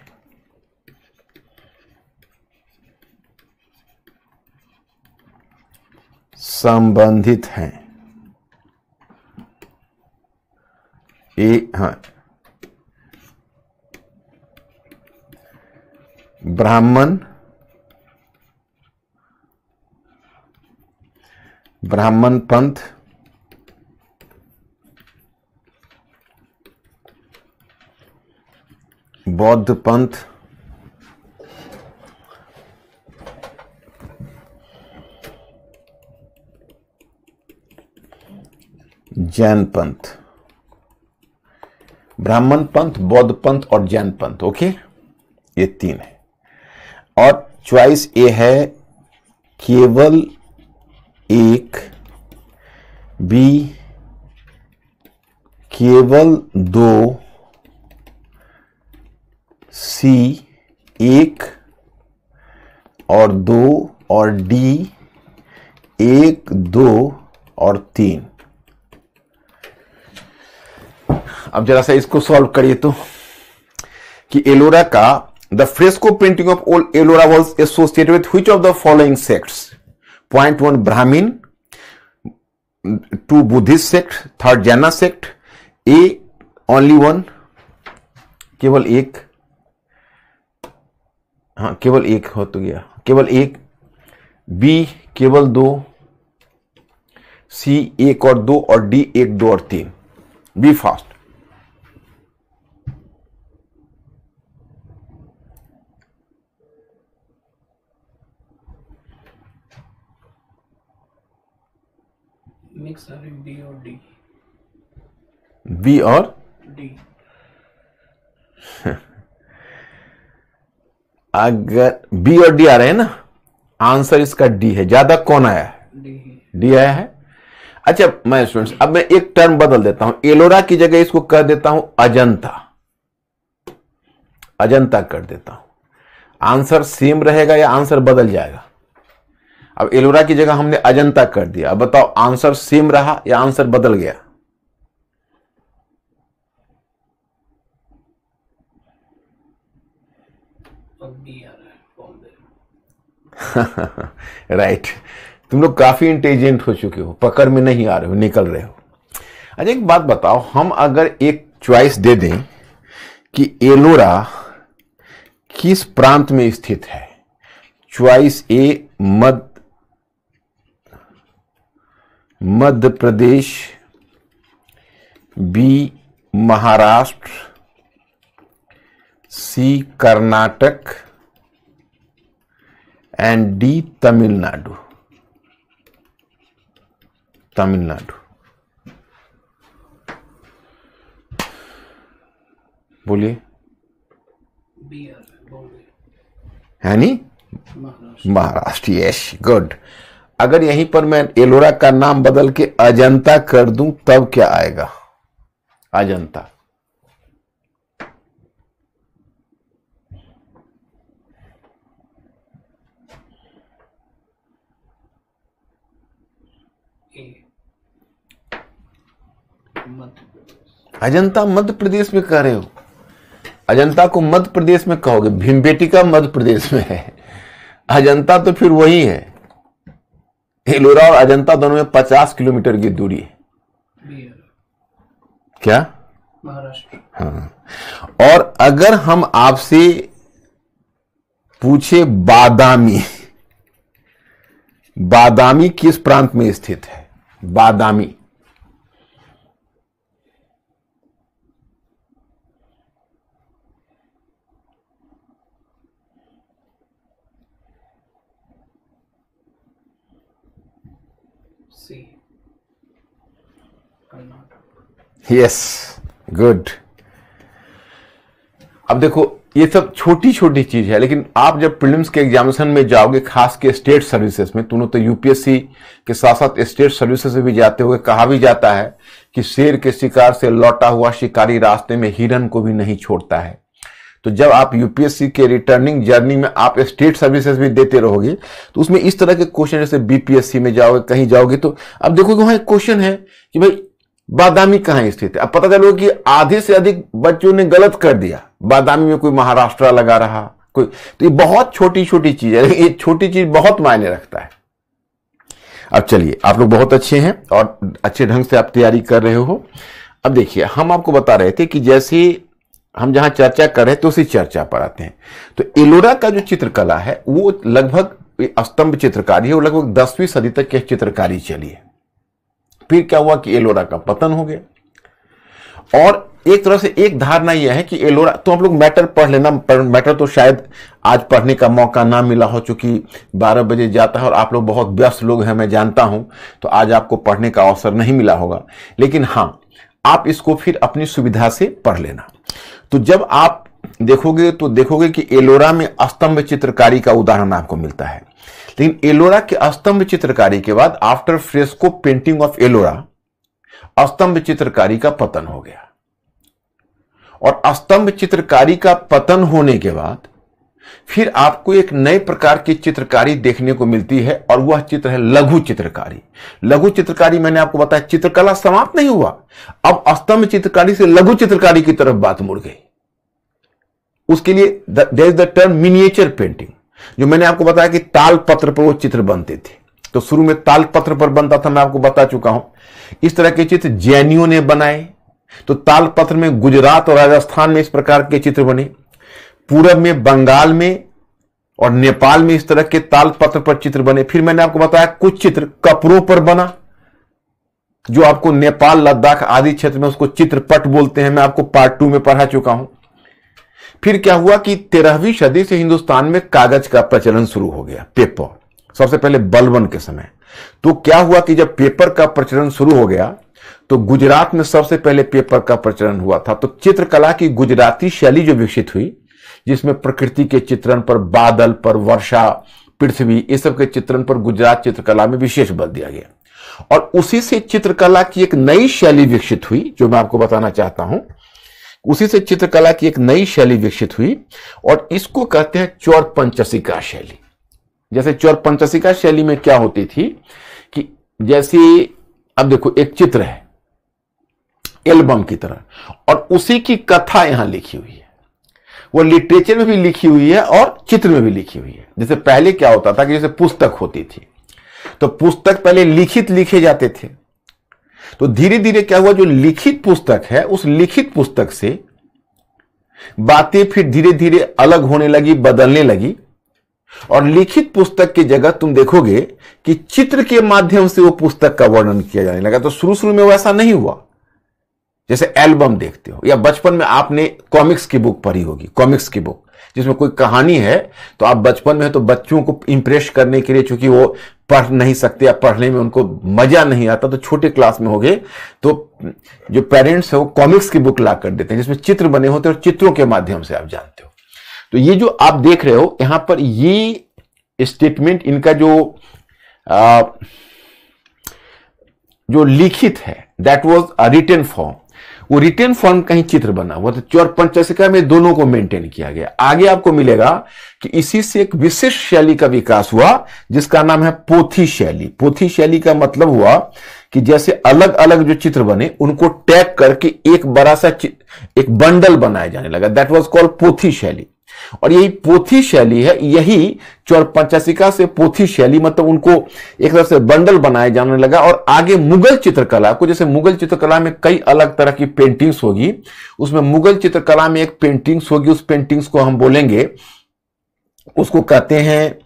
संबंधित हैं? हाँ, ब्राह्मण पंथ, बौद्ध पंथ, जैन पंथ। ब्राह्मण पंथ, बौद्ध पंथ और जैन पंथ। ओके, ये तीन है। और चॉइस ए है केवल एक, बी केवल दो, सी एक और दो, और डी एक, दो और तीन। अब जरा सा इसको सॉल्व करिए तो, कि एलोरा का the fresco painting of old Ellora was associated with which of the following sects? Point 1 Brahmin, 2 Buddhist sect, 3rd जैना सेक्ट, ए ओनली वन, केवल एक, हाँ केवल एक हो तो गया, केवल एक, बी केवल दो, सी एक और दो, और डी एक, दो और तीन। B fast. मिक्स है बी और डी। बी और डी। अगर बी और डी आ रहे हैं ना, आंसर इसका डी है। ज्यादा कौन आया है? डी आया है। अच्छा मैं स्टूडेंट्स, अब मैं एक टर्म बदल देता हूं, एलोरा की जगह इसको कह देता हूं अजंता, अजंता कर देता हूं। आंसर सेम रहेगा या आंसर बदल जाएगा? अब एलोरा की जगह हमने अजंता कर दिया, अब बताओ आंसर सेम रहा या आंसर बदल गया? राइट, तुम लोग काफी इंटेलिजेंट हो चुके हो, पकड़ में नहीं आ रहे हो, निकल रहे हो। अच्छा एक बात बताओ, हम अगर एक चॉइस दे दें कि एलोरा किस प्रांत में स्थित है, choice A Madhya Pradesh, B Maharashtra, C Karnataka and D Tamil Nadu. बोलिए। है नी? महाराष्ट्र। Yes, good. अगर यहीं पर मैं एलोरा का नाम बदल के अजंता कर दूं तब क्या आएगा? अजंता। अजंता मध्य प्रदेश में कह रहे हो? अजंता को मध्य प्रदेश में कहोगे? भीमबेटका मध्य प्रदेश में है, अजंता तो फिर वही है। एलोरा और अजंता दोनों में 50 किलोमीटर की दूरी है। क्या? महाराष्ट्र। हाँ। और अगर हम आपसे पूछे बादामी किस प्रांत में स्थित है? बादामी। Yes, good. अब देखो ये सब छोटी छोटी चीज है, लेकिन आप जब प्रीलिम्स के एग्जामिनेशन में जाओगे, खास के स्टेट सर्विसेज में, तुम तो यूपीएससी के साथ साथ स्टेट सर्विसेज में भी जाते होगे, कहा भी जाता है कि शेर के शिकार से लौटा हुआ शिकारी रास्ते में हिरन को भी नहीं छोड़ता है। तो जब आप यूपीएससी के रिटर्निंग जर्नी में आप स्टेट सर्विसेज भी देते रहोगे, तो उसमें इस तरह के क्वेश्चन, जैसे बीपीएससी में जाओगे, कहीं जाओगे, तो अब देखो वहां एक क्वेश्चन है कि भाई बादामी कहां स्थित है। अब पता चलो कि आधे से अधिक बच्चों ने गलत कर दिया, बादामी में कोई महाराष्ट्र लगा रहा, कोई। तो ये बहुत छोटी छोटी चीज है, ये छोटी चीज बहुत मायने रखता है। अब चलिए, आप लोग बहुत अच्छे हैं और अच्छे ढंग से आप तैयारी कर रहे हो। अब देखिए, हम आपको बता रहे थे कि जैसे हम जहां चर्चा कर रहे थे उसी चर्चा पर आते हैं। तो एलोरा का जो चित्रकला है वो लगभग स्तंभ चित्रकारी है, वो लगभग 10वीं सदी तक की चित्रकारी चली है। फिर क्या हुआ कि एलोरा का पतन हो गया। और एक तरह से एक धारणा यह है कि एलोरा, तो आप लोग मैटर पढ़ लेना, मैटर तो शायद आज पढ़ने का मौका ना मिला हो, चूंकि 12 बजे जाता है और आप लोग बहुत व्यस्त लोग हैं, मैं जानता हूं, तो आज आपको पढ़ने का अवसर नहीं मिला होगा। लेकिन हां, आप इसको फिर अपनी सुविधा से पढ़ लेना। तो जब आप देखोगे तो देखोगे कि एलोरा में स्तंभ चित्रकारी का उदाहरण आपको मिलता है। लेकिन एलोरा के स्तंभ चित्रकारी के बाद after fresco painting of Ellora, स्तंभ चित्रकारी का पतन हो गया। और स्तंभ चित्रकारी का पतन होने के बाद फिर आपको एक नए प्रकार की चित्रकारी देखने को मिलती है, और वह चित्र है लघु चित्रकारी। लघु चित्रकारी, मैंने आपको बताया, चित्रकला समाप्त नहीं हुआ, अब स्तंभ चित्रकारी से लघु चित्रकारी की तरफ बात मुड़ गई। उसके लिए there is the term miniature painting, जो मैंने आपको बताया कि ताल पत्र पर वो चित्र बनते थे। तो शुरू में ताल पत्र पर बनता था, मैं आपको बता चुका हूं। इस तरह के चित्र जैनियों ने बनाए। तो ताल पत्र में गुजरात और राजस्थान में इस प्रकार के चित्र बने, पूरब में बंगाल में और नेपाल में इस तरह के ताल पत्र पर चित्र बने। फिर मैंने आपको बताया कुछ चित्र कपड़ों पर बना, जो आपको नेपाल, लद्दाख आदि क्षेत्र में उसको चित्रपट बोलते हैं, मैं आपको पार्ट 2 में पढ़ा चुका हूं। फिर क्या हुआ कि 13वीं सदी से हिंदुस्तान में कागज का प्रचलन शुरू हो गया, पेपर, सबसे पहले बलबन के समय। तो क्या हुआ कि जब पेपर का प्रचलन शुरू हो गया, तो गुजरात में सबसे पहले पेपर का प्रचलन हुआ था। तो चित्रकला की गुजराती शैली जो विकसित हुई, जिसमें प्रकृति के चित्रण पर, बादल पर, वर्षा, पृथ्वी, इस सब के चित्रण पर गुजरात चित्रकला में विशेष बल दिया गया। और उसी से चित्रकला की एक नई शैली विकसित हुई, जो मैं आपको बताना चाहता हूं। उसी से चित्रकला की एक नई शैली विकसित हुई, और इसको कहते हैं चौर पंचसिका शैली। जैसे चौर पंचसिका शैली में क्या होती थी कि जैसे अब देखो एक चित्र है एल्बम की तरह, और उसी की कथा यहां लिखी हुई है। वो लिटरेचर में भी लिखी हुई है और चित्र में भी लिखी हुई है। जैसे पहले क्या होता था कि जैसे पुस्तक होती थी, तो पुस्तक पहले लिखित लिखे जाते थे, तो धीरे धीरे क्या हुआ, जो लिखित पुस्तक है उस लिखित पुस्तक से बातें फिर धीरे धीरे अलग होने लगी, बदलने लगी, और लिखित पुस्तक की जगह तुम देखोगे कि चित्र के माध्यम से वो पुस्तक का वर्णन किया जाने लगा। तो शुरू शुरू में वो ऐसा नहीं हुआ। जैसे एल्बम देखते हो, या बचपन में आपने कॉमिक्स की बुक पढ़ी होगी, कॉमिक्स की बुक जिसमें कोई कहानी है, तो आप बचपन में तो बच्चों को इंप्रेस करने के लिए, चूंकि वो पढ़ नहीं सकते या पढ़ने में उनको मजा नहीं आता, तो छोटे क्लास में हो गए तो जो पेरेंट्स है वो कॉमिक्स की बुक ला कर देते हैं जिसमें चित्र बने होते हैं, और चित्रों के माध्यम से आप जानते हो। तो ये जो आप देख रहे हो यहां पर, ये स्टेटमेंट इनका जो लिखित है, that was a written form, वो रिटन फॉर्म का ही चित्र बना हुआ। तो चौर पंचशिका में दोनों को मेंटेन किया गया। आगे आपको मिलेगा कि इसी से एक विशिष्ट शैली का विकास हुआ जिसका नाम है पोथी शैली। पोथी शैली का मतलब हुआ कि जैसे अलग अलग जो चित्र बने उनको टैग करके एक बड़ा सा एक बंडल बनाया जाने लगा, दैट वाज कॉल्ड पोथी शैली। और यही पोथी शैली है, यही चौर पंचशिका से पोथी शैली, मतलब उनको एक तरह से बंडल बनाया जाने लगा। और आगे मुगल चित्रकला को, जैसे मुगल चित्रकला में कई अलग तरह की पेंटिंग्स होगी, उसमें मुगल चित्रकला में एक पेंटिंग्स होगी, उस पेंटिंग्स को हम बोलेंगे, उसको कहते हैं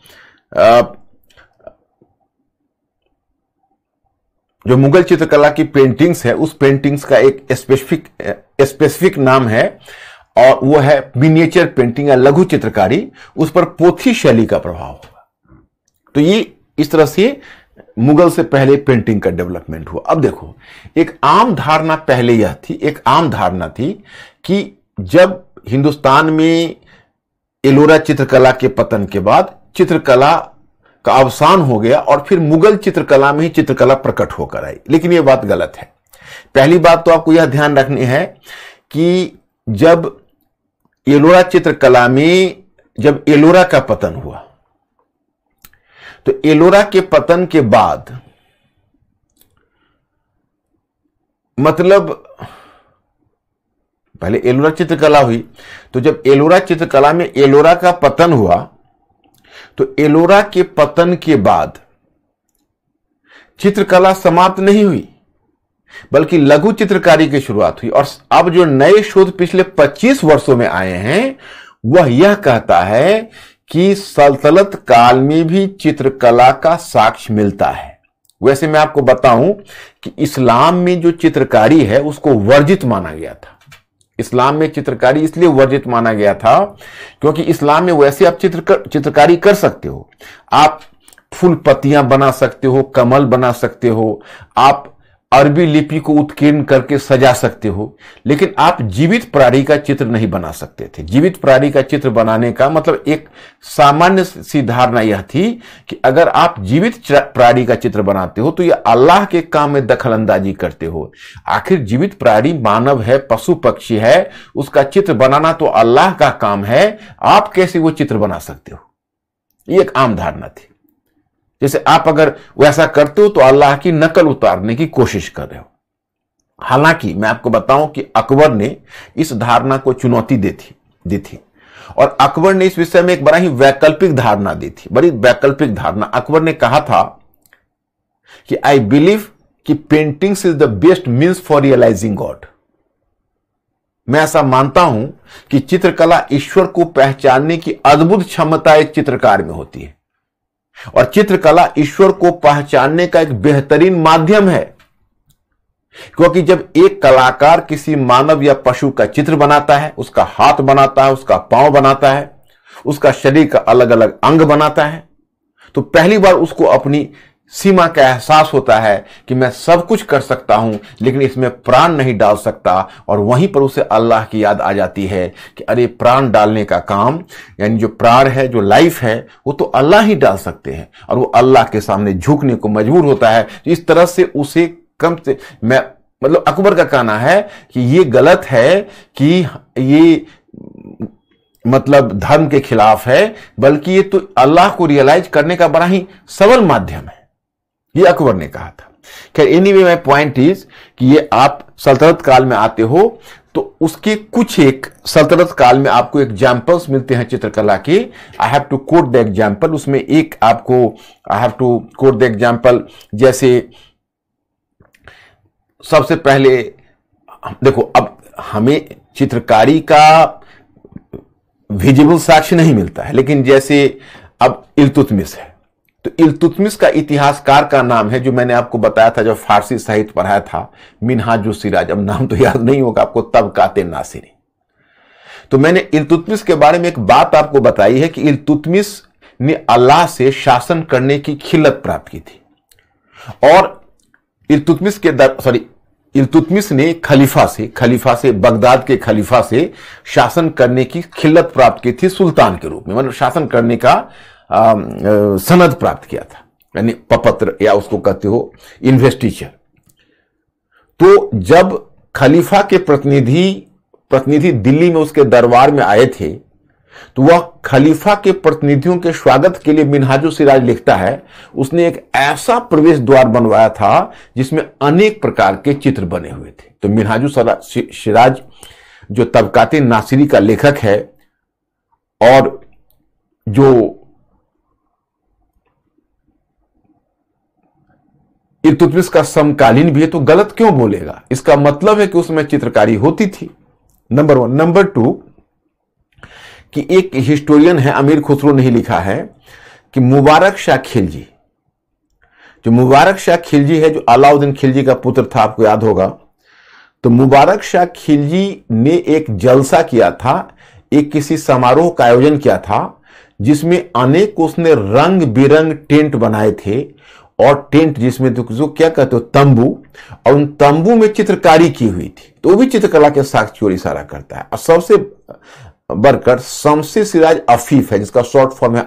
जो मुगल चित्रकला की पेंटिंग्स है, उस पेंटिंग्स का एक स्पेसिफिक नाम है, और वो है मिनिएचर पेंटिंग या लघु चित्रकारी। उस पर पोथी शैली का प्रभाव हुआ। तो ये इस तरह से मुगल से पहले पेंटिंग का डेवलपमेंट हुआ। अब देखो, एक आम धारणा पहले यह थी, एक आम धारणा थी कि जब हिंदुस्तान में एलोरा चित्रकला के पतन के बाद चित्रकला का अवसान हो गया और फिर मुगल चित्रकला में ही चित्रकला प्रकट होकर आई, लेकिन यह बात गलत है। पहली बात तो आपको यह ध्यान रखनी है कि जब एलोरा चित्रकला में, जब एलोरा का पतन हुआ, तो एलोरा के पतन के बाद, मतलब पहले एलोरा चित्रकला हुई, तो जब एलोरा चित्रकला में एलोरा का पतन हुआ, तो एलोरा के पतन के बाद चित्रकला समाप्त नहीं हुई, बल्कि लघु चित्रकारी की शुरुआत हुई। और अब जो नए शोध पिछले 25 वर्षों में आए हैं, वह यह कहता है कि सल्तनत काल में भी चित्रकला का साक्ष्य मिलता है। वैसे मैं आपको बताऊं कि इस्लाम में जो चित्रकारी है उसको वर्जित माना गया था। इस्लाम में चित्रकारी इसलिए वर्जित माना गया था क्योंकि इस्लाम में वैसे आप चित्रकारी कर सकते हो, आप फूल पत्तियां बना सकते हो, कमल बना सकते हो, आप अरबी लिपि को उत्कीर्ण करके सजा सकते हो, लेकिन आप जीवित प्राणी का चित्र नहीं बना सकते थे। जीवित प्राणी का चित्र बनाने का मतलब, एक सामान्य सी धारणा यह थी कि अगर आप जीवित प्राणी का चित्र बनाते हो तो यह अल्लाह के काम में दखल अंदाजी करते हो। आखिर जीवित प्राणी मानव है, पशु पक्षी है, उसका चित्र बनाना तो अल्लाह का काम है, आप कैसे वो चित्र बना सकते हो? ये एक आम धारणा थी। जैसे आप अगर वैसा करते हो तो अल्लाह की नकल उतारने की कोशिश कर रहे हो। हालांकि मैं आपको बताऊं कि अकबर ने इस धारणा को चुनौती दी थी और अकबर ने इस विषय में एक बड़ा ही वैकल्पिक धारणा दी थी, बड़ी वैकल्पिक धारणा। अकबर ने कहा था कि आई बिलीव कि paintings is the best means for realising God. मैं ऐसा मानता हूं कि चित्रकला ईश्वर को पहचानने की अद्भुत क्षमता एक चित्रकार में होती है, और चित्रकला ईश्वर को पहचानने का एक बेहतरीन माध्यम है। क्योंकि जब एक कलाकार किसी मानव या पशु का चित्र बनाता है, उसका हाथ बनाता है, उसका पांव बनाता है, उसका शरीर का अलग अलग अंग बनाता है, तो पहली बार उसको अपनी सीमा का एहसास होता है कि मैं सब कुछ कर सकता हूं लेकिन इसमें प्राण नहीं डाल सकता। और वहीं पर उसे अल्लाह की याद आ जाती है कि अरे, प्राण डालने का काम, यानी जो प्राण है, जो लाइफ है, वो तो अल्लाह ही डाल सकते हैं, और वो अल्लाह के सामने झुकने को मजबूर होता है। इस तरह से उसे कम से, मैं मतलब अकबर का कहना है कि ये गलत है कि ये मतलब धर्म के खिलाफ है, बल्कि ये तो अल्लाह को रियलाइज करने का बड़ा ही सरल माध्यम है, ये अकबर ने कहा था। खैर, एनीवे माय पॉइंट इज कि ये आप सल्तनत काल में आते हो तो उसके कुछ एक सल्तनत काल में आपको एग्जाम्पल्स मिलते हैं चित्रकला के। I have to quote the example, उसमें एक आपको I have to quote the example. जैसे सबसे पहले देखो, अब हमें चित्रकारी का विजिबल साक्ष्य नहीं मिलता है, लेकिन जैसे अब इल्तुतमिश है, तो इल्तुतमिश का इतिहासकार का नाम है, जो मैंने आपको बताया था जब फारसी साहित्य पढ़ाया था, मिन्हाजुस सिराज। अब नाम तो याद नहीं होगा आपको, तबकाते नासिरी। तो मैंने इल्तुतमिश के बारे में एक बात आपको बताई है कि इल्तुतमिश ने अल्लाह से शासन करने की खिल्लत प्राप्त की थी, और इल्तुतमिश ने खलीफा से बगदाद के खलीफा से शासन करने की खिल्लत प्राप्त की थी, सुल्तान के रूप में, मतलब शासन करने का सनद प्राप्त किया था, यानी प्रपत्र, या उसको कहते हो इन्वेस्टिचर। तो जब खलीफा के प्रतिनिधि दिल्ली में उसके दरबार में आए थे, तो वह खलीफा के प्रतिनिधियों के स्वागत के लिए मिन्हाजुस सिराज लिखता है, उसने एक ऐसा प्रवेश द्वार बनवाया था जिसमें अनेक प्रकार के चित्र बने हुए थे। तो मिन्हाजुस सिराज जो तबकाते नासिरी का लेखक है, और जो इल्तुतमिश का समकालीन भी है, तो गलत क्यों बोलेगा? इसका मतलब है कि उसमें चित्रकारी होती थी, नंबर 1। नंबर 2 कि एक हिस्टोरियन है, अमीर खुसरो ने ही लिखा है कि मुबारक शाह खिलजी, जो मुबारक शाह खिलजी है, जो अलाउद्दीन खिलजी का पुत्र था, आपको याद होगा। तो मुबारक शाह खिलजी ने एक जलसा किया था, एक किसी समारोह का आयोजन किया था, जिसमें अनेक उसने रंग बिरंग टेंट बनाए थे, और टेंट जिसमें तो जो क्या कहते हो तंबू, और उन तंबू में चित्रकारी की हुई थी। तो वो भी चित्रकला के साक्ष्य की ओर इशारा करता है। और सबसे बढ़कर शमसी सिराज अफीफ है, जिसका शॉर्ट फॉर्म है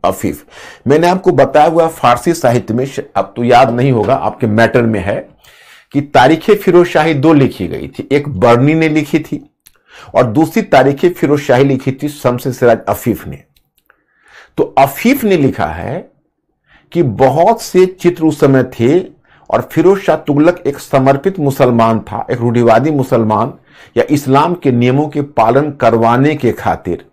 अफीफ। मैंने आपको बताया हुआ फारसी साहित्य में, अब तो याद नहीं होगा, आपके मैटर में है कि तारीखे फिरोजशाही 2 लिखी गई थी। एक बर्नी ने लिखी थी, और दूसरी तारीखे फिरोजशाही लिखी थी शमसी सिराज अफीफ ने। तो अफीफ ने लिखा है कि बहुत से चित्र उस समय थे, और फिरोज शाह तुगलक एक समर्पित मुसलमान था, एक रूढ़िवादी मुसलमान, या इस्लाम के नियमों के पालन करवाने के खातिर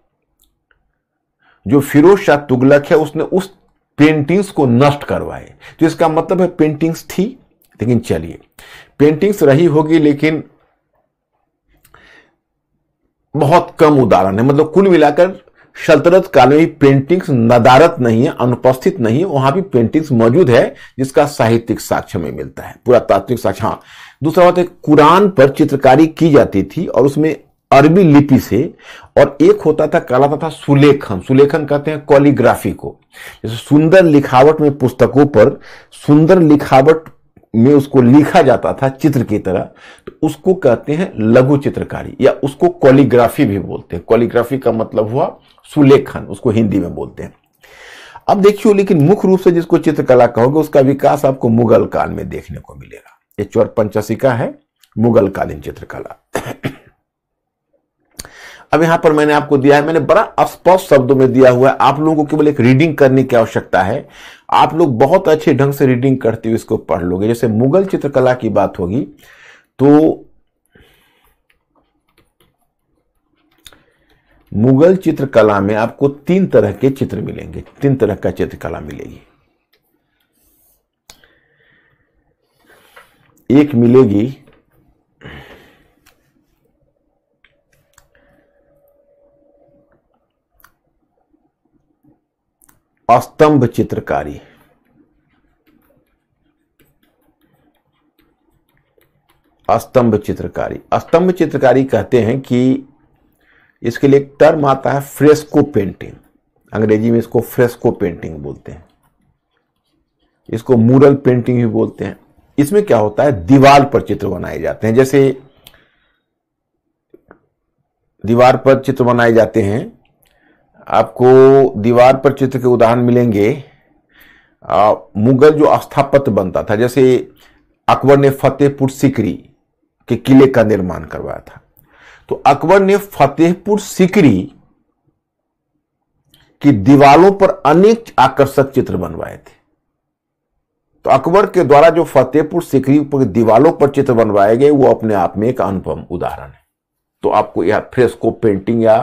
जो फिरोज शाह तुगलक है, उसने उस पेंटिंग्स को नष्ट करवाए। तो इसका मतलब है पेंटिंग्स थी, लेकिन चलिए पेंटिंग्स रही होगी, लेकिन बहुत कम उदाहरण है। मतलब कुल मिलाकर सल्तनत काल में भी पेंटिंग्स नदारत नहीं है, अनुपस्थित नहीं है, वहां भी पेंटिंग्स मौजूद है, जिसका साहित्यिक साक्ष्य में मिलता है, पूरा तात्विक साक्ष्य। हाँ, दूसरा बात है, कुरान पर चित्रकारी की जाती थी, और उसमें अरबी लिपि से, और एक होता था, कहलाता था सुलेखन। सुलेखन कहते हैं कॉलीग्राफी को, जैसे सुंदर लिखावट में, पुस्तकों पर सुंदर लिखावट में उसको लिखा जाता था चित्र की तरह, तो उसको कहते हैं लघु चित्रकारी, या उसको कॉलीग्राफी भी बोलते हैं। कॉलीग्राफी का मतलब हुआ सुलेखन, उसको हिंदी में बोलते हैं। अब देखियो, लेकिन मुख्य रूप से जिसको चित्रकला कहोगे, उसका विकास आपको मुगल काल में देखने को मिलेगा। ये चौर पंचशिका है, मुगल कालीन चित्रकला। अब यहां पर मैंने आपको दिया है, मैंने बड़ा स्पष्ट शब्दों में दिया हुआ है, आप लोगों को केवल एक रीडिंग करने की आवश्यकता है। आप लोग बहुत अच्छे ढंग से रीडिंग करते हुए इसको पढ़ लोगे। जैसे मुगल चित्रकला की बात होगी, तो मुगल चित्रकला में आपको 3 तरह के चित्र मिलेंगे, 3 तरह का चित्रकला मिलेगी। एक मिलेगी स्तंभ चित्रकारी। स्तंभ चित्रकारी, स्तंभ चित्रकारी कहते हैं कि इसके लिए एक टर्म आता है फ्रेस्को पेंटिंग, अंग्रेजी में इसको फ्रेस्को पेंटिंग बोलते हैं, इसको मूरल पेंटिंग भी बोलते हैं। इसमें क्या होता है, दीवार पर चित्र बनाए जाते हैं। जैसे दीवार पर चित्र बनाए जाते हैं, आपको दीवार पर चित्र के उदाहरण मिलेंगे। मुगल जो स्थापत्य बनता था, जैसे अकबर ने फतेहपुर सीकरी के किले का निर्माण करवाया था, तो अकबर ने फतेहपुर सीकरी की दीवारों पर अनेक आकर्षक चित्र बनवाए थे। तो अकबर के द्वारा जो फतेहपुर सीकरी पर दीवारों पर चित्र बनवाए गए, वो अपने आप में एक अनुपम उदाहरण है। तो आपको यह फ्रेस्को पेंटिंग या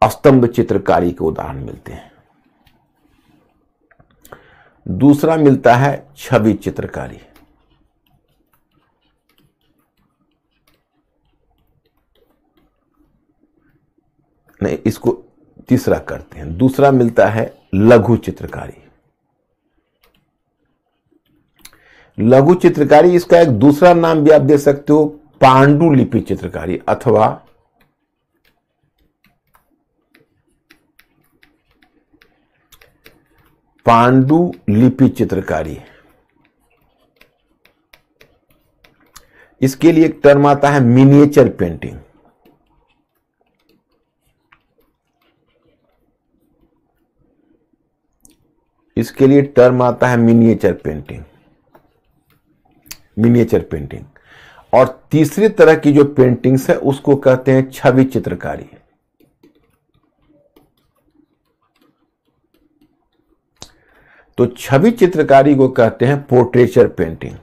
स्तंभ चित्रकारी के उदाहरण मिलते हैं। दूसरा मिलता है छवि चित्रकारी। नहीं, इसको तीसरा करते हैं। दूसरा मिलता है लघु चित्रकारी। लघु चित्रकारी, इसका एक दूसरा नाम भी आप दे सकते हो पांडुलिपि चित्रकारी अथवा पांडुलिपि चित्रकारी। इसके लिए एक टर्म आता है मिनिएचर पेंटिंग। इसके लिए टर्म आता है मिनिएचर पेंटिंग, मिनिएचर पेंटिंग। और तीसरी तरह की जो पेंटिंग्स है उसको कहते हैं छवि चित्रकारी। तो छवि चित्रकारी को कहते हैं portraiture painting.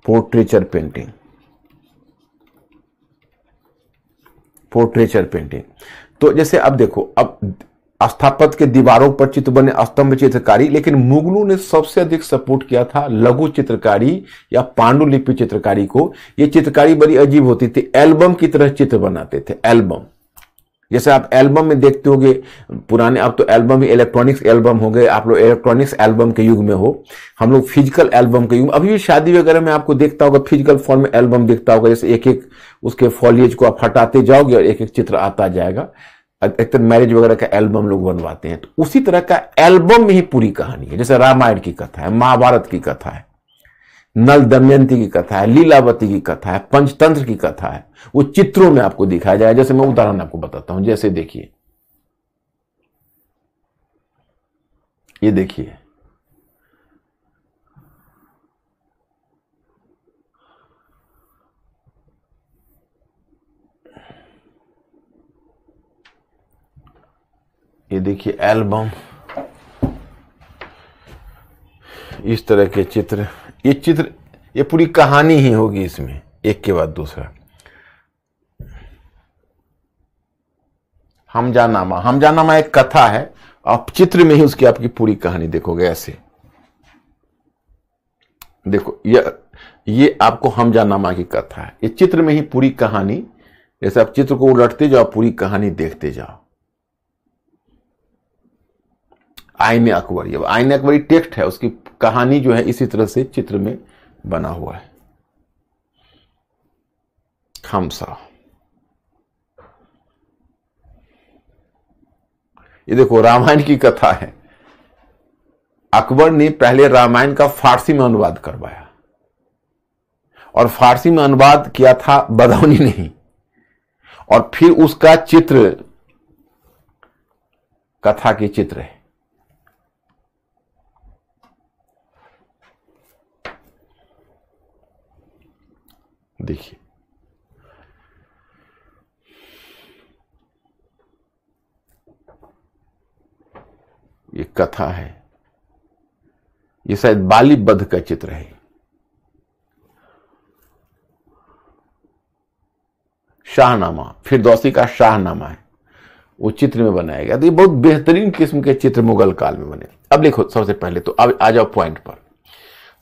Portraiture painting, portraiture painting. तो जैसे अब देखो, अब स्थापत्य के दीवारों पर चित्र बने स्तंभ चित्रकारी, लेकिन मुगलों ने सबसे अधिक सपोर्ट किया था लघु चित्रकारी या पांडुलिपि चित्रकारी को। ये चित्रकारी बड़ी अजीब होती थी, एल्बम की तरह चित्र बनाते थे। एल्बम, जैसे आप एल्बम में देखते होंगे पुराने, अब तो एल्बम ही इलेक्ट्रॉनिक्स एल्बम हो गए। आप लोग इलेक्ट्रॉनिक्स एल्बम के युग में हो, हम लोग फिजिकल एल्बम के युग में। अभी भी शादी वगैरह में आपको देखता होगा फिजिकल फॉर्म में एल्बम दिखता होगा, जैसे एक एक उसके फॉलिएज को आप हटाते जाओगे और एक एक चित्र आता जाएगा। एक तरह मैरिज वगैरह का एल्बम लोग बनवाते हैं, तो उसी तरह का एल्बम में ही पूरी कहानी है। जैसे रामायण की कथा है, महाभारत की कथा है, नल दमयंती की कथा है, लीलावती की कथा है, पंचतंत्र की कथा है, वो चित्रों में आपको दिखाया जाए। जैसे मैं उदाहरण आपको बताता हूं, जैसे देखिए, ये देखिए, ये देखिए एल्बम, इस तरह के चित्र, ये चित्र, ये पूरी कहानी ही होगी इसमें, एक के बाद दूसरा। हमजानामा, हमजानामा एक कथा है, आप चित्र में ही उसकी आपकी पूरी कहानी देखोगे। ऐसे देखो, ये आपको हमजानामा की कथा है, ये चित्र में ही पूरी कहानी। जैसे आप चित्र को उलटते जाओ, पूरी कहानी देखते जाओ। आईने अकबरी, अब आईने अकबरी टेक्स्ट है, उसकी कहानी जो है इसी तरह से चित्र में बना हुआ है। खामसा, ये देखो रामायण की कथा है। अकबर ने पहले रामायण का फारसी में अनुवाद करवाया, और फारसी में अनुवाद किया था बदाऊनी ने, और फिर उसका चित्र कथा के चित्र है। देखिए, ये कथा है, ये शायद बाली बध का चित्र है। शाहनामा, फिरदौसी का शाहनामा है, वो चित्र में बनाया गया। तो ये बहुत बेहतरीन किस्म के चित्र मुगल काल में बने। अब देखो, सबसे पहले तो अब आ जाओ पॉइंट पर।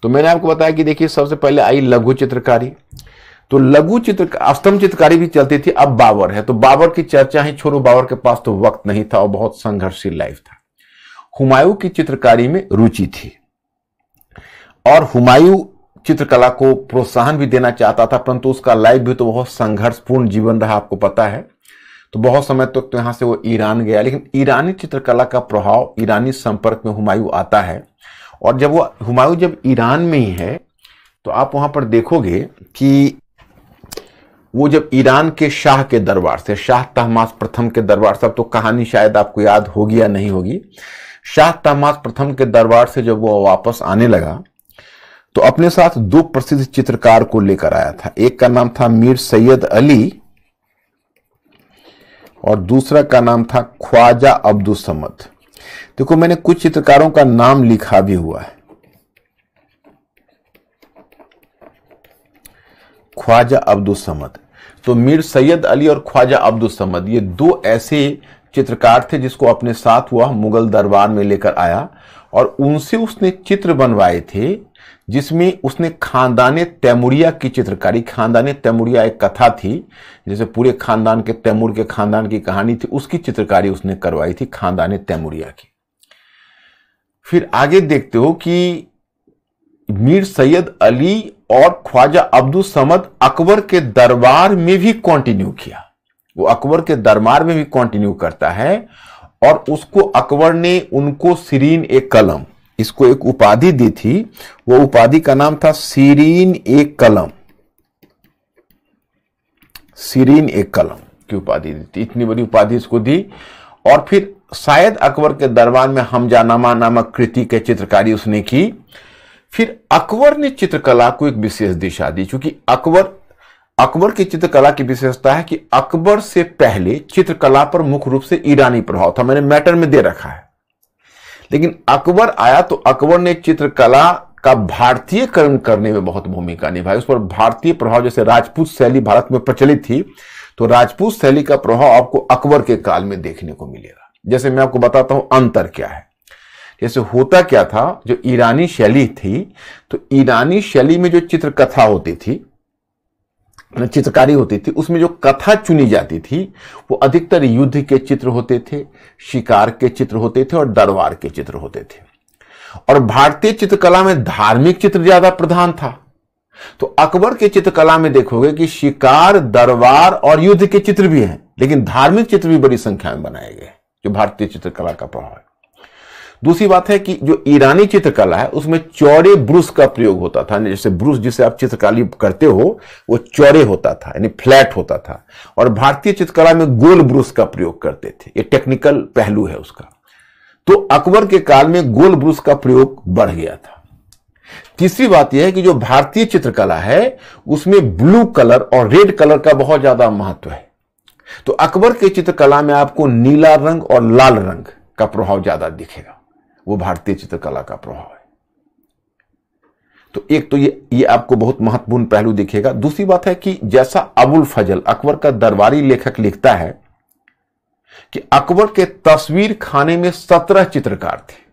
तो मैंने आपको बताया कि देखिए, सबसे पहले आई लघु चित्रकारी। तो लघु चित्र, स्तंभ चित्रकारी भी चलती थी। अब बाबर है, तो बाबर की चर्चा ही छोड़ो, बाबर के पास तो वक्त नहीं था और बहुत संघर्षशील लाइफ था। हुमायूं की चित्रकारी में रुचि थी, और हुमायूं चित्रकला को प्रोत्साहन भी देना चाहता था, परंतु उसका लाइफ भी तो बहुत संघर्षपूर्ण जीवन रहा, आपको पता है। तो बहुत समय तक तो यहां से वो ईरान गया, लेकिन ईरानी चित्रकला का प्रभाव, ईरानी संपर्क में हुमायूं आता है। और जब वो हुमायूं जब ईरान में ही है, तो आप वहां पर देखोगे कि वो जब ईरान के शाह के दरबार से, शाह तहमास प्रथम के दरबार से, अब तो कहानी शायद आपको याद होगी या नहीं होगी, शाह तहमास प्रथम के दरबार से जब वो वापस आने लगा, तो अपने साथ दो प्रसिद्ध चित्रकार को लेकर आया था। एक का नाम था मीर सैयद अली, और दूसरा का नाम था ख्वाजा अब्दुल समद। देखो, मैंने कुछ चित्रकारों का नाम लिखा भी हुआ है। ख्वाजा अब्दुल समद। तो मीर सैयद अली और ख्वाजा अब्दुल समद ये दो ऐसे चित्रकार थे जिसको अपने साथ वह मुगल दरबार में लेकर आया और उनसे उसने चित्र बनवाए थे जिसमें उसने खानदान तैमूरिया की चित्रकारी, खानदान तैमूरिया एक कथा थी, जैसे पूरे खानदान के तैमूर के खानदान की कहानी थी, उसकी चित्रकारी उसने करवाई थी खानदान तैमूरिया की। फिर आगे देखते हो कि मीर सैयद अली और ख्वाजा अब्दुल समद अकबर के दरबार में भी कंटिन्यू किया, वो अकबर के दरबार में भी कंटिन्यू करता है और उसको अकबर ने उनको सीरीन ए कलम, इसको एक उपाधि दी थी, वो उपाधि का नाम था सीरीन ए कलम, सीरीन ए कलम की उपाधि दी थी, इतनी बड़ी उपाधि इसको दी। और फिर शायद अकबर के दरबार में हमजानामा नामक कृति के चित्रकारी उसने की। फिर अकबर ने चित्रकला को एक विशेष दिशा दी, क्योंकि अकबर की चित्रकला की विशेषता है कि अकबर से पहले चित्रकला पर मुख्य रूप से ईरानी प्रभाव था, मैंने मैटर में दे रखा है। लेकिन अकबर आया तो अकबर ने चित्रकला का भारतीयकरण करने में बहुत भूमिका निभाई, उस पर भारतीय प्रभाव, जैसे राजपूत शैली भारत में प्रचलित थी तो राजपूत शैली का प्रभाव आपको अकबर के काल में देखने को मिलेगा। जैसे मैं आपको बताता हूं अंतर क्या है। जैसे होता क्या था, जो ईरानी शैली थी तो ईरानी शैली में जो चित्रकथा होती थी, चित्रकारी होती थी, उसमें जो कथा चुनी जाती थी वो अधिकतर युद्ध के चित्र होते थे, शिकार के चित्र होते थे और दरबार के चित्र होते थे। और भारतीय चित्रकला में धार्मिक चित्र ज्यादा प्रधान था। तो अकबर के चित्रकला में देखोगे कि शिकार, दरबार और युद्ध के चित्र भी हैं, लेकिन धार्मिक चित्र भी बड़ी संख्या में बनाए गए, जो भारतीय चित्रकला का प्रभाव है। दूसरी बात है कि जो ईरानी चित्रकला है उसमें चौड़े ब्रुश का प्रयोग होता था, जैसे ब्रुश जिसे आप चित्रकारी करते हो वो चौड़े होता था, यानी फ्लैट होता था, और भारतीय चित्रकला में गोल ब्रुश का प्रयोग करते थे। ये टेक्निकल पहलू है उसका। तो अकबर के काल में गोल ब्रुश का प्रयोग बढ़ गया था। तीसरी बात यह है कि जो भारतीय चित्रकला है उसमें ब्लू कलर और रेड कलर का बहुत ज्यादा महत्व है। तो अकबर के चित्रकला में आपको नीला रंग और लाल रंग का प्रभाव ज्यादा दिखेगा, वो भारतीय चित्रकला का प्रभाव है। तो एक तो ये आपको बहुत महत्वपूर्ण पहलू दिखेगा। दूसरी बात है कि जैसा अबुल फजल, अकबर का दरबारी लेखक, लिखता है कि अकबर के तस्वीर खाने में 17 चित्रकार थे,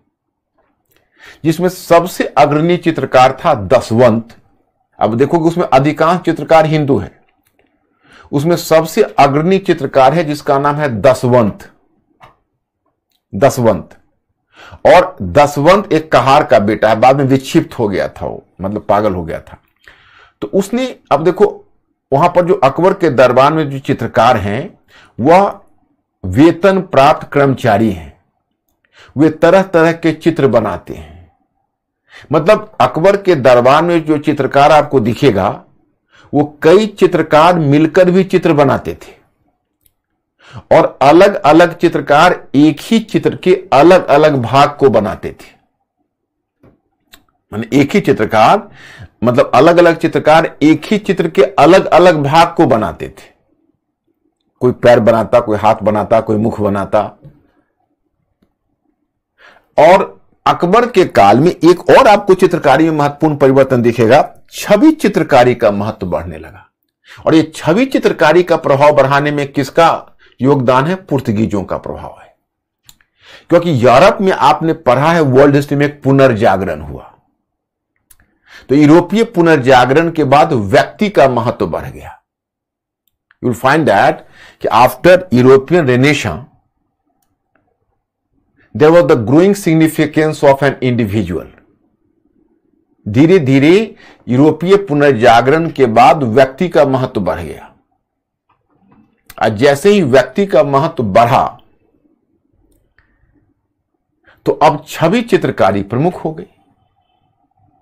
जिसमें सबसे अग्रणी चित्रकार था दसवंत। अब देखोगे उसमें अधिकांश चित्रकार हिंदू हैं, उसमें सबसे अग्रणी चित्रकार है जिसका नाम है दसवंत। दसवंत, और दसवंत एक कहार का बेटा है, बाद में विक्षिप्त हो गया था, वो मतलब पागल हो गया था। तो उसने, अब देखो वहां पर जो अकबर के दरबार में जो चित्रकार हैं वह वेतन प्राप्त कर्मचारी हैं, वे तरह तरह के चित्र बनाते हैं। मतलब अकबर के दरबार में जो चित्रकार आपको दिखेगा वो कई चित्रकार मिलकर भी चित्र बनाते थे, और अलग अलग चित्रकार एक ही चित्र के अलग अलग भाग को बनाते थे। माने एक ही चित्रकार, मतलब अलग अलग चित्रकार एक ही चित्र के अलग अलग भाग को बनाते थे। कोई पैर बनाता, कोई हाथ बनाता, कोई मुख बनाता। और अकबर के काल में एक और आपको चित्रकारी में महत्वपूर्ण परिवर्तन दिखेगा, छवि चित्रकारी का महत्व बढ़ने लगा। और ये छवि चित्रकारी का प्रभाव बढ़ाने में किसका योगदान है? पुर्तगीजों का प्रभाव है। क्योंकि यूरोप में आपने पढ़ा है वर्ल्ड हिस्ट्री में एक पुनर्जागरण हुआ, तो यूरोपीय पुनर्जागरण के बाद व्यक्ति का महत्व बढ़ गया। यू विल फाइंड दैट कि after European renaissance there was the growing significance of an individual. धीरे धीरे यूरोपीय पुनर्जागरण के बाद व्यक्ति का महत्व बढ़ गया, और जैसे ही व्यक्ति का महत्व बढ़ा तो अब छवि चित्रकारी प्रमुख हो गई।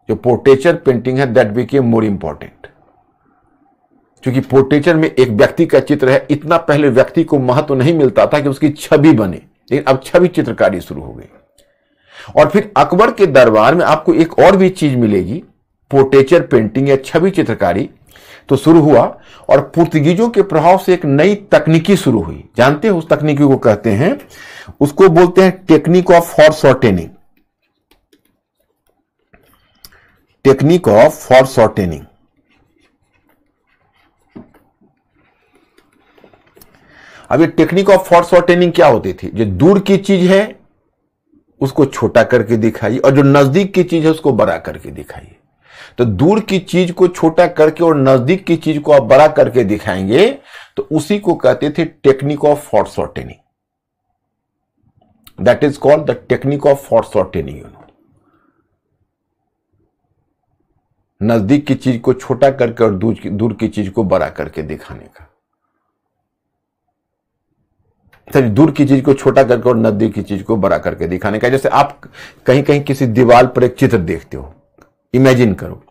जो पोर्ट्रेचर पेंटिंग है दैट बिकेम मोर इंपॉर्टेंट, क्योंकि पोर्ट्रेचर में एक व्यक्ति का चित्र है, इतना पहले व्यक्ति को महत्व नहीं मिलता था कि उसकी छवि बने, लेकिन अब छवि चित्रकारी शुरू हो गई। और फिर अकबर के दरबार में आपको एक और भी चीज मिलेगी, पोर्ट्रेचर पेंटिंग या छवि चित्रकारी तो शुरू हुआ, और पुर्तगीजों के प्रभाव से एक नई तकनीकी शुरू हुई। जानते हो उस तकनीकी को कहते हैं, उसको बोलते हैं technique of foreshortening. Technique of foreshortening. अब ये टेक्निक ऑफ फॉरशॉर्टेनिंग क्या होती थी? जो दूर की चीज है उसको छोटा करके दिखाइए और जो नजदीक की चीज है उसको बड़ा करके दिखाइए। तो दूर की चीज को छोटा करके और नजदीक की चीज को आप बड़ा करके दिखाएंगे तो उसी को कहते थे technique of foreshortening. That is called the technique of foreshortening. You know, नजदीक की चीज को छोटा करके और दूर की चीज को बड़ा करके दिखाने का। दूर की चीज को छोटा करके और नजदीक की चीज को बड़ा करके दिखाने का। जैसे आप कहीं कहीं किसी दीवार पर एक चित्र देखते हो, इमेजिन करो,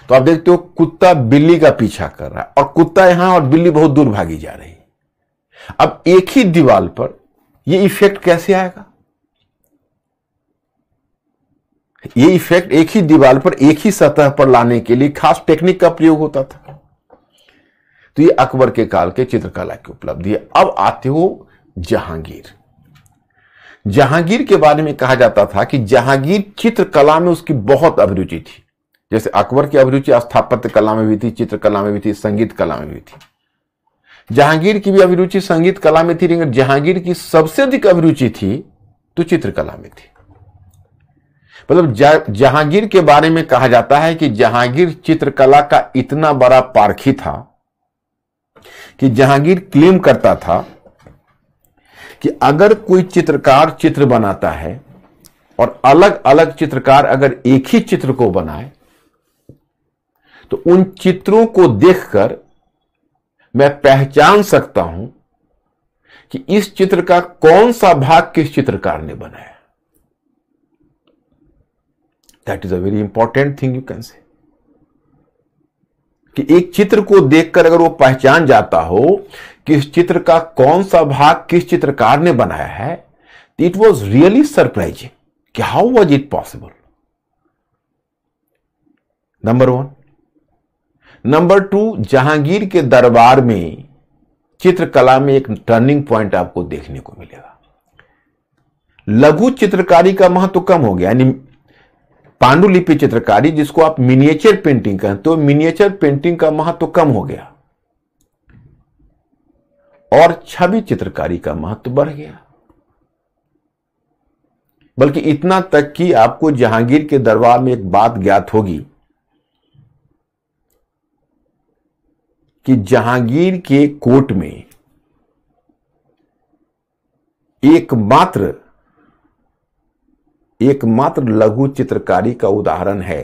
तो आप देखते हो कुत्ता बिल्ली का पीछा कर रहा है और कुत्ता यहां और बिल्ली बहुत दूर भागी जा रही है। अब एक ही दीवार पर यह इफेक्ट कैसे आएगा? ये इफेक्ट एक ही दीवार पर एक ही सतह पर लाने के लिए खास टेक्निक का प्रयोग होता था। तो ये अकबर के काल के चित्रकला की उपलब्धि है। अब आते हो जहांगीर। जहांगीर के बारे में कहा जाता था कि जहांगीर चित्रकला में उसकी बहुत अभिरुचि थी। जैसे अकबर की अभिरुचि स्थापत्य कला में भी थी, चित्रकला में भी थी, संगीत कला में भी थी। जहांगीर की भी अभिरुचि संगीत कला में थी, लेकिन जहांगीर की सबसे अधिक अभिरुचि थी तो चित्रकला में थी। मतलब जहांगीर के बारे में कहा जाता है कि जहांगीर चित्रकला का इतना बड़ा पारखी था कि जहांगीर क्लेम करता था कि अगर कोई चित्रकार चित्र बनाता है और अलग अलग चित्रकार अगर एक ही चित्र को बनाए तो उन चित्रों को देखकर मैं पहचान सकता हूं कि इस चित्र का कौन सा भाग किस चित्रकार ने बनाया। That is a very important thing you can say, कि एक चित्र को देखकर अगर वो पहचान जाता हो कि इस चित्र का कौन सा भाग किस चित्रकार ने बनाया है, इट वॉज रियली सरप्राइजिंग कि how was it possible. Number 1। Number 2, Jahangir के दरबार में चित्रकला में एक टर्निंग पॉइंट आपको देखने को मिलेगा। लघु चित्रकारी का महत्व कम हो गया, यानी पांडुलिपि चित्रकारी जिसको आप मिनिएचर पेंटिंग कहते हो, तो मिनिएचर पेंटिंग का महत्व कम हो गया और छवि चित्रकारी का महत्व बढ़ गया। बल्कि इतना तक कि आपको जहांगीर के दरबार में एक बात ज्ञात होगी कि जहांगीर के कोर्ट में एकमात्र लघु चित्रकारी का उदाहरण है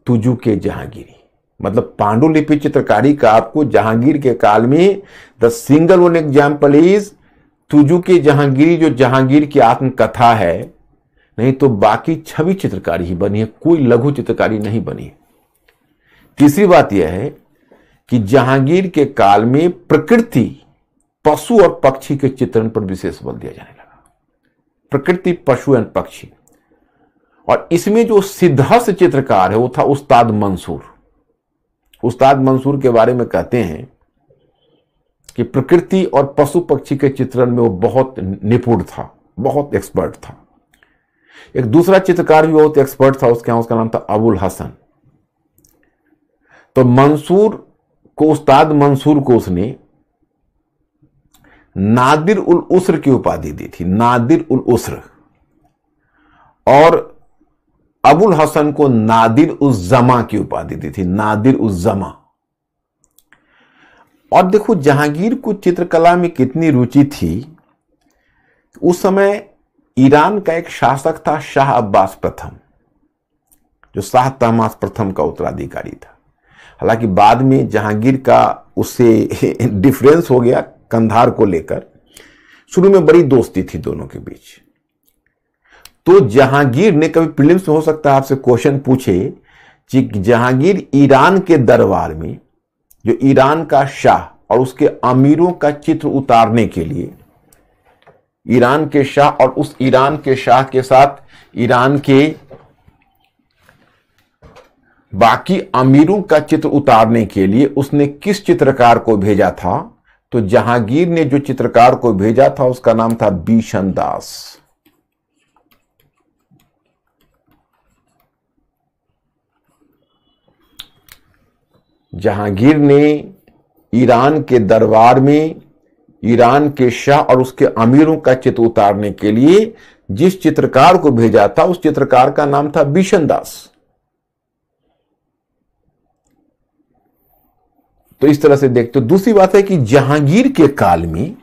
तुजु के जहांगीरी। मतलब पांडुलिपि चित्रकारी का आपको जहांगीर के काल में the single one example is Tuzuk के जहांगीरी, जो जहांगीर की आत्मकथा है। नहीं तो बाकी छवि चित्रकारी ही बनी है, कोई लघु चित्रकारी नहीं बनी। तीसरी बात यह है कि जहांगीर के काल में प्रकृति, पशु और पक्षी के चित्रण पर विशेष बल दिया जाने लगा। प्रकृति, पशु एवं पक्षी। और इसमें जो सिद्धहस्त चित्रकार है वो था उस्ताद मंसूर। उस्ताद मंसूर के बारे में कहते हैं कि प्रकृति और पशु पक्षी के चित्रण में वो बहुत निपुण था, बहुत एक्सपर्ट था। एक दूसरा चित्रकार भी बहुत एक्सपर्ट था, उसका नाम था अबुल हसन। तो उस्ताद मंसूर को उसने नादिर उल उस्र की उपाधि दी थी, नादिर उल उस्र। और अबुल हसन को नादिर उस जमा की उपाधि दी थी, नादिर उस जमा। और देखो जहांगीर को चित्रकला में कितनी रुचि थी। उस समय ईरान का एक शासक था शाह अब्बास प्रथम, जो शाह तहमास प्रथम का उत्तराधिकारी था। हालांकि बाद में जहांगीर का उससे डिफरेंस हो गया कंधार को लेकर। शुरू में बड़ी दोस्ती थी दोनों के बीच। तो जहांगीर ने, कभी प्रीलिम्स में हो सकता है आपसे क्वेश्चन पूछे कि जहांगीर ईरान के दरबार में जो ईरान का शाह और उसके अमीरों का चित्र उतारने के लिए ईरान के शाह और उस ईरान के शाह के साथ ईरान के बाकी अमीरों का चित्र उतारने के लिए उसने किस चित्रकार को भेजा था? तो जहांगीर ने जो चित्रकार को भेजा था उसका नाम था बीशन दास। जहांगीर ने ईरान के दरबार में ईरान के शाह और उसके अमीरों का चित्र उतारने के लिए जिस चित्रकार को भेजा था उस चित्रकार का नाम था बिशन दास। तो इस तरह से देखते हो। दूसरी बात है कि जहांगीर के काल में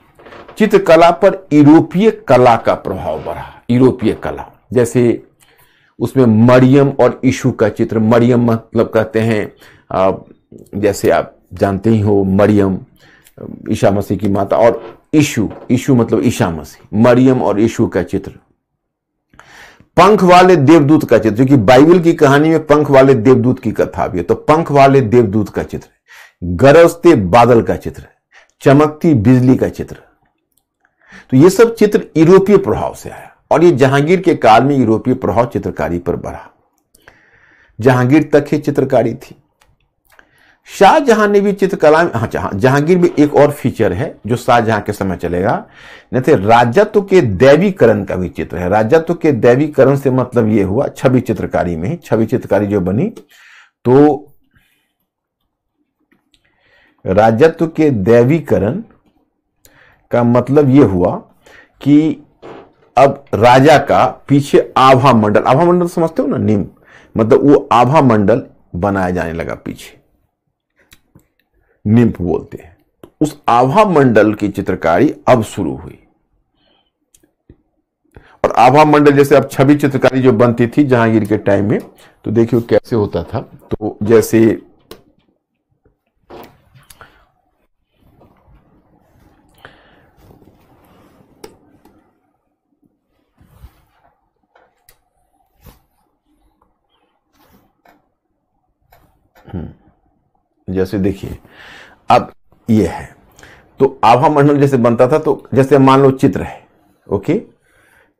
चित्रकला पर यूरोपीय कला का प्रभाव बढ़ा। यूरोपीय कला, जैसे उसमें मरियम और यीशु का चित्र, मरियम मतलब कहते हैं जैसे आप जानते ही हो मरियम ईशा मसीह की माता, और यीशु मतलब ईशा मसीह, मरियम और यीशु का चित्र। पंख वाले देवदूत का चित्र, क्योंकि बाइबल की कहानी में पंख वाले देवदूत की कथा भी है, तो पंख वाले देवदूत का चित्र, गरजते बादल का चित्र, चमकती बिजली का चित्र। तो ये सब चित्र यूरोपीय प्रभाव से आया और ये जहांगीर के काल में यूरोपीय प्रभाव चित्रकारी पर बढ़ा। जहांगीर तक ही चित्रकारी थी। शाहजहां ने भी चित्रकला में, जहांगीर में एक और फीचर है जो शाहजहां के समय चलेगा, नहीं तो राजत्व के दैवीकरण का भी चित्र है। राजत्व के दैवीकरण से मतलब यह हुआ छवि चित्रकारी में, छवि चित्रकारी जो बनी, तो राजत्व के दैवीकरण का मतलब यह हुआ कि अब राजा का पीछे आभा मंडल समझते हो ना, निम्न, मतलब वो आभा मंडल बनाया जाने लगा पीछे, निम्फ बोलते हैं। उस आभा मंडल की चित्रकारी अब शुरू हुई। और आभा मंडल जैसे अब छवि चित्रकारी जो बनती थी जहांगीर के टाइम में, तो देखिए कैसे होता था। तो जैसे जैसे देखिए अब ये है, तो आभा मंडल जैसे बनता था, तो जैसे मान लो चित्र है, ओके,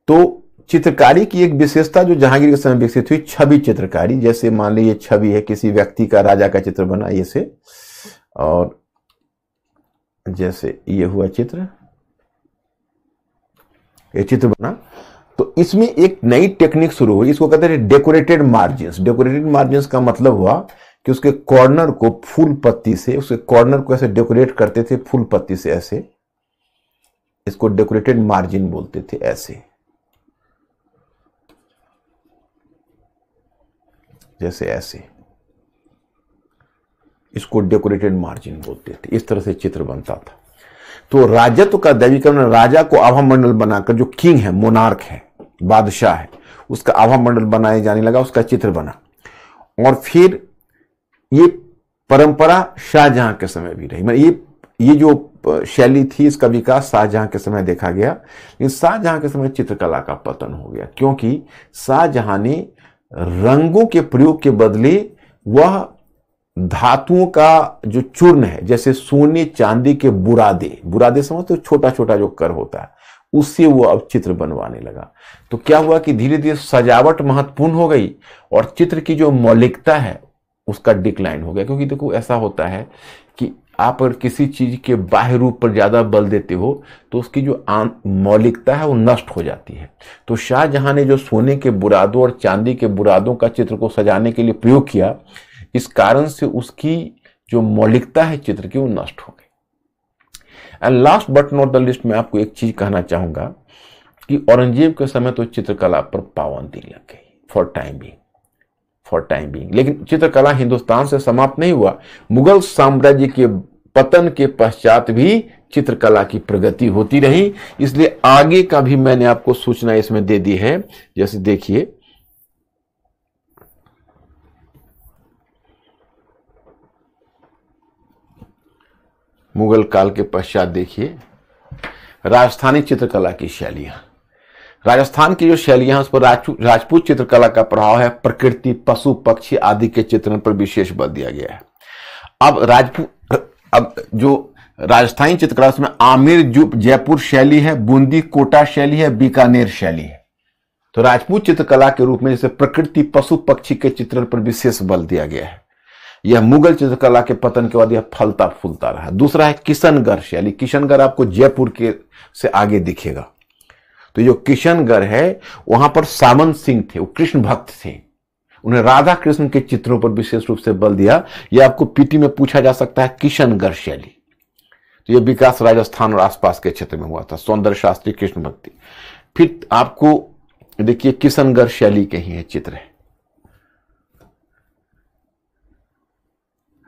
तो चित्रकारी की एक विशेषता जो जहांगीर के समय विकसित हुई, छवि चित्रकारी। जैसे मान लो ये छवि है, किसी व्यक्ति का, राजा का चित्र बना ये से, और जैसे ये हुआ चित्र, ये चित्र बना, तो इसमें एक नई टेक्निक शुरू हुई, इसको कहते हैं डेकोरेटेड मार्जिन्स। डेकोरेटेड मार्जिन्स का मतलब हुआ कि उसके कॉर्नर को फूल पत्ती से, उसके कॉर्नर को ऐसे डेकोरेट करते थे फूल पत्ती से, ऐसे, इसको डेकोरेटेड मार्जिन बोलते थे, ऐसे, जैसे ऐसे, इसको डेकोरेटेड मार्जिन बोलते थे। इस तरह से चित्र बनता था। तो राजत्व का दैवीकरण, राजा को आभा मंडल बनाकर, जो किंग है, मोनार्क है, बादशाह है, उसका आभा मंडल बनाया जाने लगा, उसका चित्र बना। और फिर ये परंपरा शाहजहां के समय भी रही। मतलब ये जो शैली थी, इसका विकास शाहजहां के समय देखा गया। लेकिन शाहजहां के समय चित्रकला का पतन हो गया, क्योंकि शाहजहां ने रंगों के प्रयोग के बदले वह धातुओं का जो चूर्ण है, जैसे सोने चांदी के बुरादे समझते हो, छोटा छोटा जो कर होता है, उससे वो अब चित्र बनवाने लगा। तो क्या हुआ कि धीरे धीरे सजावट महत्वपूर्ण हो गई और चित्र की जो मौलिकता है उसका डिक्लाइन हो गया। क्योंकि देखो ऐसा होता है कि आप अगर किसी चीज के बाह्य रूप पर ज्यादा बल देते हो तो उसकी जो मौलिकता है वो नष्ट हो जाती है। तो शाहजहां ने जो सोने के बुरादों और चांदी के बुरादों का चित्र को सजाने के लिए प्रयोग किया, इस कारण से उसकी जो मौलिकता है चित्र की वो नष्ट हो गई। And last but not the list, मैं आपको एक चीज कहना चाहूंगा कि औरंगजेब के समय तो चित्रकला पर पाबंदी लग गई फॉर टाइम बीइंग। लेकिन चित्रकला हिंदुस्तान से समाप्त नहीं हुआ। मुगल साम्राज्य के पतन के पश्चात भी चित्रकला की प्रगति होती रही। इसलिए आगे का भी मैंने आपको सूचना इसमें दे दी है। जैसे देखिए, मुगल काल के पश्चात देखिए राजस्थानी चित्रकला की शैलियां। राजस्थान की जो शैलियां उस पर राजपूत चित्रकला का प्रभाव है। प्रकृति, पशु, पक्षी आदि के चित्रण पर विशेष बल दिया गया है। अब जो राजस्थानी चित्रकला उसमें आमेर जयपुर शैली है, बूंदी कोटा शैली है, बीकानेर शैली है। तो राजपूत चित्रकला के रूप में जैसे प्रकृति, पशु, पक्षी के चित्रण पर विशेष बल दिया गया है। यह मुगल चित्रकला के पतन के बाद यह फलता फूलता रहा। दूसरा है किशनगढ़ शैली। किशनगढ़ आपको जयपुर के से आगे दिखेगा। तो जो किशनगढ़ है वहां पर सामंत सिंह थे, वो कृष्ण भक्त थे, उन्हें राधा कृष्ण के चित्रों पर विशेष रूप से बल दिया। यह आपको पीटी में पूछा जा सकता है, किशनगढ़ शैली। तो ये विकास राजस्थान और आसपास के क्षेत्र में हुआ था, सौंदर्य शास्त्री, कृष्ण भक्ति। फिर आपको देखिए किशनगढ़ शैली के ही है चित्र है,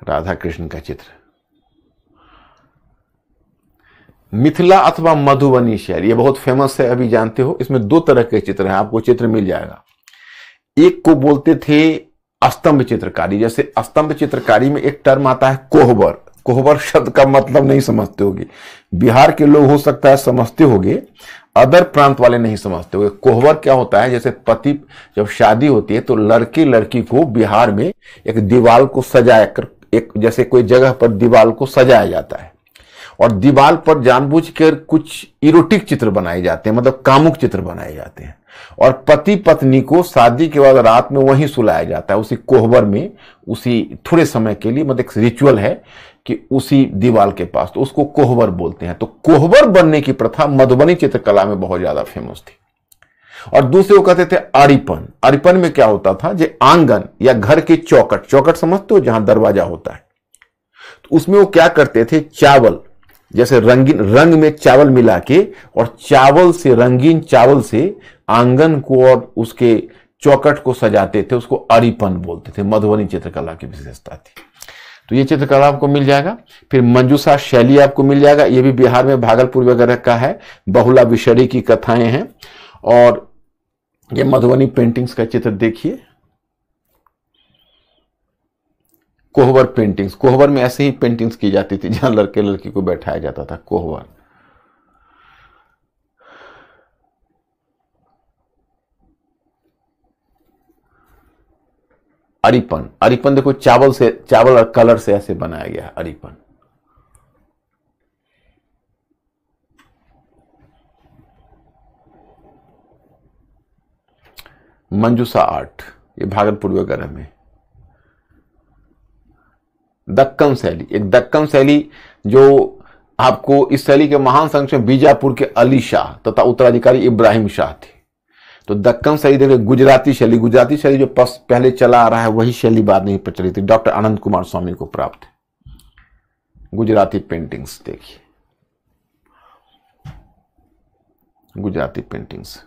राधा कृष्ण का चित्र। मिथिला अथवा मधुबनी शैली, ये बहुत फेमस है, अभी जानते हो। इसमें दो तरह के चित्र हैं, आपको चित्र मिल जाएगा। एक को बोलते थे स्तंभ चित्रकारी। जैसे स्तंभ चित्रकारी में एक टर्म आता है कोहबर। कोहबर शब्द का मतलब नहीं समझते होगे, बिहार के लोग हो सकता है समझते होंगे, अदर प्रांत वाले नहीं समझते होंगे। कोहबर क्या होता है, जैसे पति जब शादी होती है तो लड़के लड़की को बिहार में एक दीवार को सजाया कर, एक जैसे कोई जगह पर दीवार को सजाया जाता है और दीवार पर जानबूझकर कुछ इरोटिक चित्र बनाए जाते हैं, मतलब कामुक चित्र बनाए जाते हैं, और पति पत्नी को शादी के बाद रात में वहीं सुलाया जाता है, उसी कोहबर में, उसी थोड़े समय के लिए। मतलब एक रिचुअल है कि उसी दीवार के पास, तो उसको कोहबर बोलते हैं। तो कोहबर बनने की प्रथा मधुबनी चित्रकला में बहुत ज्यादा फेमस थी। और दूसरे को कहते थे आड़ीपन। आड़ीपन में क्या होता था, जो आंगन या घर के चौकट, चौकट समझते हो जहां दरवाजा होता है, तो उसमें वो क्या करते थे, चावल, जैसे रंगीन रंग में चावल मिला के और चावल से, रंगीन चावल से आंगन को और उसके चौकट को सजाते थे, उसको आड़ीपन बोलते थे। मधुबनी चित्रकला की विशेषता थी। तो ये चित्रकला आपको मिल जाएगा। फिर मंजूषा शैली आपको मिल जाएगा, ये भी बिहार में भागलपुर वगैरह का है। बहुला विषरी की कथाएं हैं। और ये मधुबनी पेंटिंग्स का चित्र देखिए, कोहबर पेंटिंग्स। कोहबर में ऐसे ही पेंटिंग्स की जाती थी जहां लड़के लड़की को बैठाया जाता था, कोहबर। अरिपन, अरिपन देखो चावल से, चावल और कलर से ऐसे बनाया गया अरिपन। मंजूषा आर्ट, ये भागलपुर वगैरह में। दक्कन शैली, एक दक्कन शैली जो आपको, इस शैली के महान संरक्षक बीजापुर के अली शाह तथा उत्तराधिकारी इब्राहिम शाह थे। तो दक्कन शैली देखिए, गुजराती शैली, गुजराती शैली जो पहले चला आ रहा है वही शैली बाद में प्रचलित थी, डॉक्टर आनंद कुमार स्वामी को प्राप्त है। गुजराती पेंटिंग्स देखिए, गुजराती पेंटिंग्स।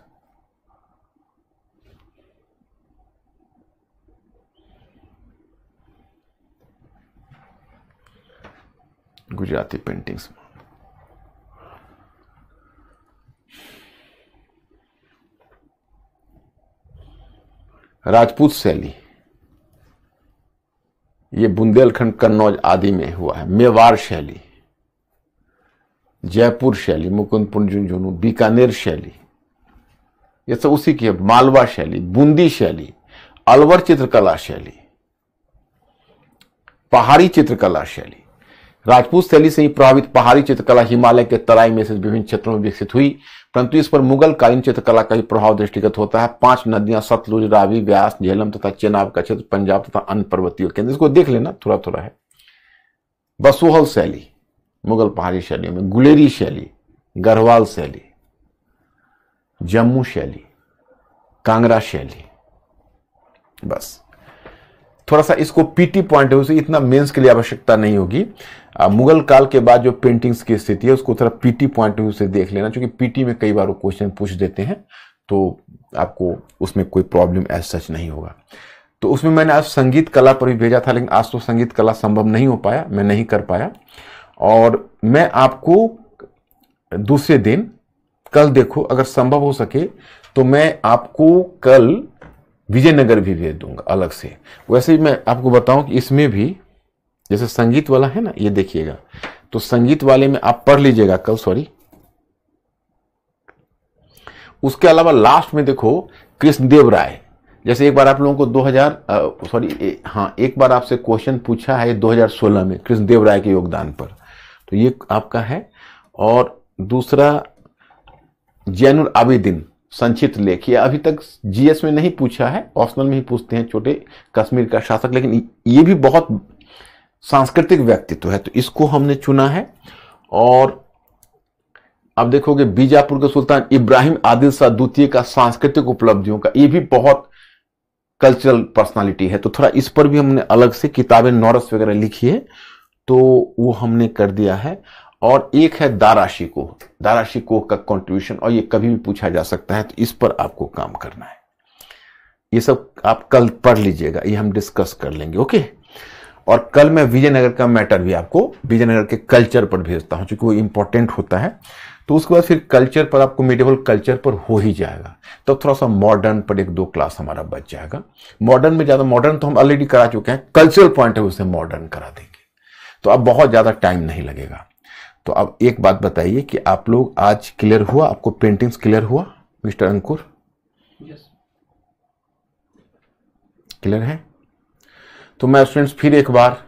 गुजराती पेंटिंग्स। राजपूत शैली, ये बुंदेलखंड, कन्नौज आदि में हुआ है। मेवाड़ शैली, जयपुर शैली, मुकुंदपुर, झुंझुनू, बीकानेर शैली, ये सब उसी की है। मालवा शैली, बूंदी शैली, अलवर चित्रकला शैली, पहाड़ी चित्रकला शैली। राजपूत शैली से ही प्रभावित पहाड़ी चित्रकला हिमालय के तराई में से विभिन्न क्षेत्रों में विकसित हुई, परंतु इस पर मुगल कालीन चित्रकला का भी प्रभाव दृष्टिगत होता है। 5 नदियां सतलुज, रावी, व्यास, झेलम तथा चेनाब का क्षेत्र पंजाब तथा अन्य पर्वतीय केंद्र, इसको देख लेना, थोड़ा थोड़ा है। बसोहल शैली मुगल पहाड़ी शैलियों में, गुलेरी शैली, गढ़वाल शैली, जम्मू शैली, कांगड़ा शैली। बस थोड़ा सा इसको पीटी पॉइंट है, उसे इतना मेंस के लिए आवश्यकता नहीं होगी। मुगल काल के बाद जो पेंटिंग्स की स्थिति है उसको थोड़ा पीटी पॉइंट से देख लेना, क्योंकि पीटी में कई बार वो क्वेश्चन पूछ देते हैं, तो आपको उसमें कोई प्रॉब्लम एज सच नहीं होगा। तो उसमें मैंने आज संगीत कला पर भी भेजा था, लेकिन आज तो संगीत कला संभव नहीं हो पाया, मैं नहीं कर पाया। और मैं आपको दूसरे दिन, कल देखो अगर संभव हो सके तो मैं आपको कल विजयनगर भी भेज दूंगा अलग से। वैसे ही मैं आपको बताऊं कि इसमें भी जैसे संगीत वाला है ना, ये देखिएगा, तो संगीत वाले में आप पढ़ लीजिएगा कल, सॉरी। उसके अलावा लास्ट में देखो कृष्णदेव राय, जैसे एक बार आप लोगों को एक बार आपसे क्वेश्चन पूछा है 2016 में कृष्णदेव राय के योगदान पर, तो ये आपका है। और दूसरा जैनुल आबिदीन संक्षिप्त लेख, ये अभी तक जीएस में नहीं पूछा है, ऑप्शनल में ही पूछते हैं, छोटे कश्मीर का शासक, लेकिन ये भी बहुत सांस्कृतिक व्यक्तित्व है, तो इसको हमने चुना है। और अब देखोगे बीजापुर के सुल्तान इब्राहिम आदिल शाह द्वितीय का सांस्कृतिक उपलब्धियों का, ये भी बहुत कल्चरल पर्सनालिटी है, तो थोड़ा इस पर भी हमने अलग से किताबें नौरस वगैरह लिखी है, तो वो हमने कर दिया है। और एक है दारा शिकोह का कंट्रीब्यूशन, और ये कभी भी पूछा जा सकता है, तो इस पर आपको काम करना है। ये सब आप कल पढ़ लीजिएगा, ये हम डिस्कस कर लेंगे, ओके। और कल मैं विजयनगर का मैटर भी आपको विजयनगर के कल्चर पर भेजता हूं, क्योंकि वो इंपॉर्टेंट होता है। तो उसके बाद फिर कल्चर पर आपको मिडिवल कल्चर पर हो ही जाएगा, तो थोड़ा सा मॉडर्न पर 1-2 क्लास हमारा बच जाएगा। मॉडर्न में ज्यादा, मॉडर्न तो हम ऑलरेडी करा चुके हैं, कल्चरल पॉइंट है उसे मॉडर्न करा देंगे, तो अब बहुत ज्यादा टाइम नहीं लगेगा। तो अब एक बात बताइए कि आप लोग आज क्लियर हुआ, आपको पेंटिंग्स क्लियर हुआ मिस्टर अंकुर? क्लियर है? तो मैं स्टूडेंट्स फिर एक बार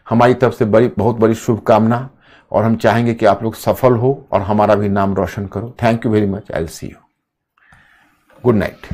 हमारी तरफ से बहुत बड़ी शुभकामना, और हम चाहेंगे कि आप लोग सफल हो और हमारा भी नाम रोशन करो। Thank you very much, I will see you. Good night.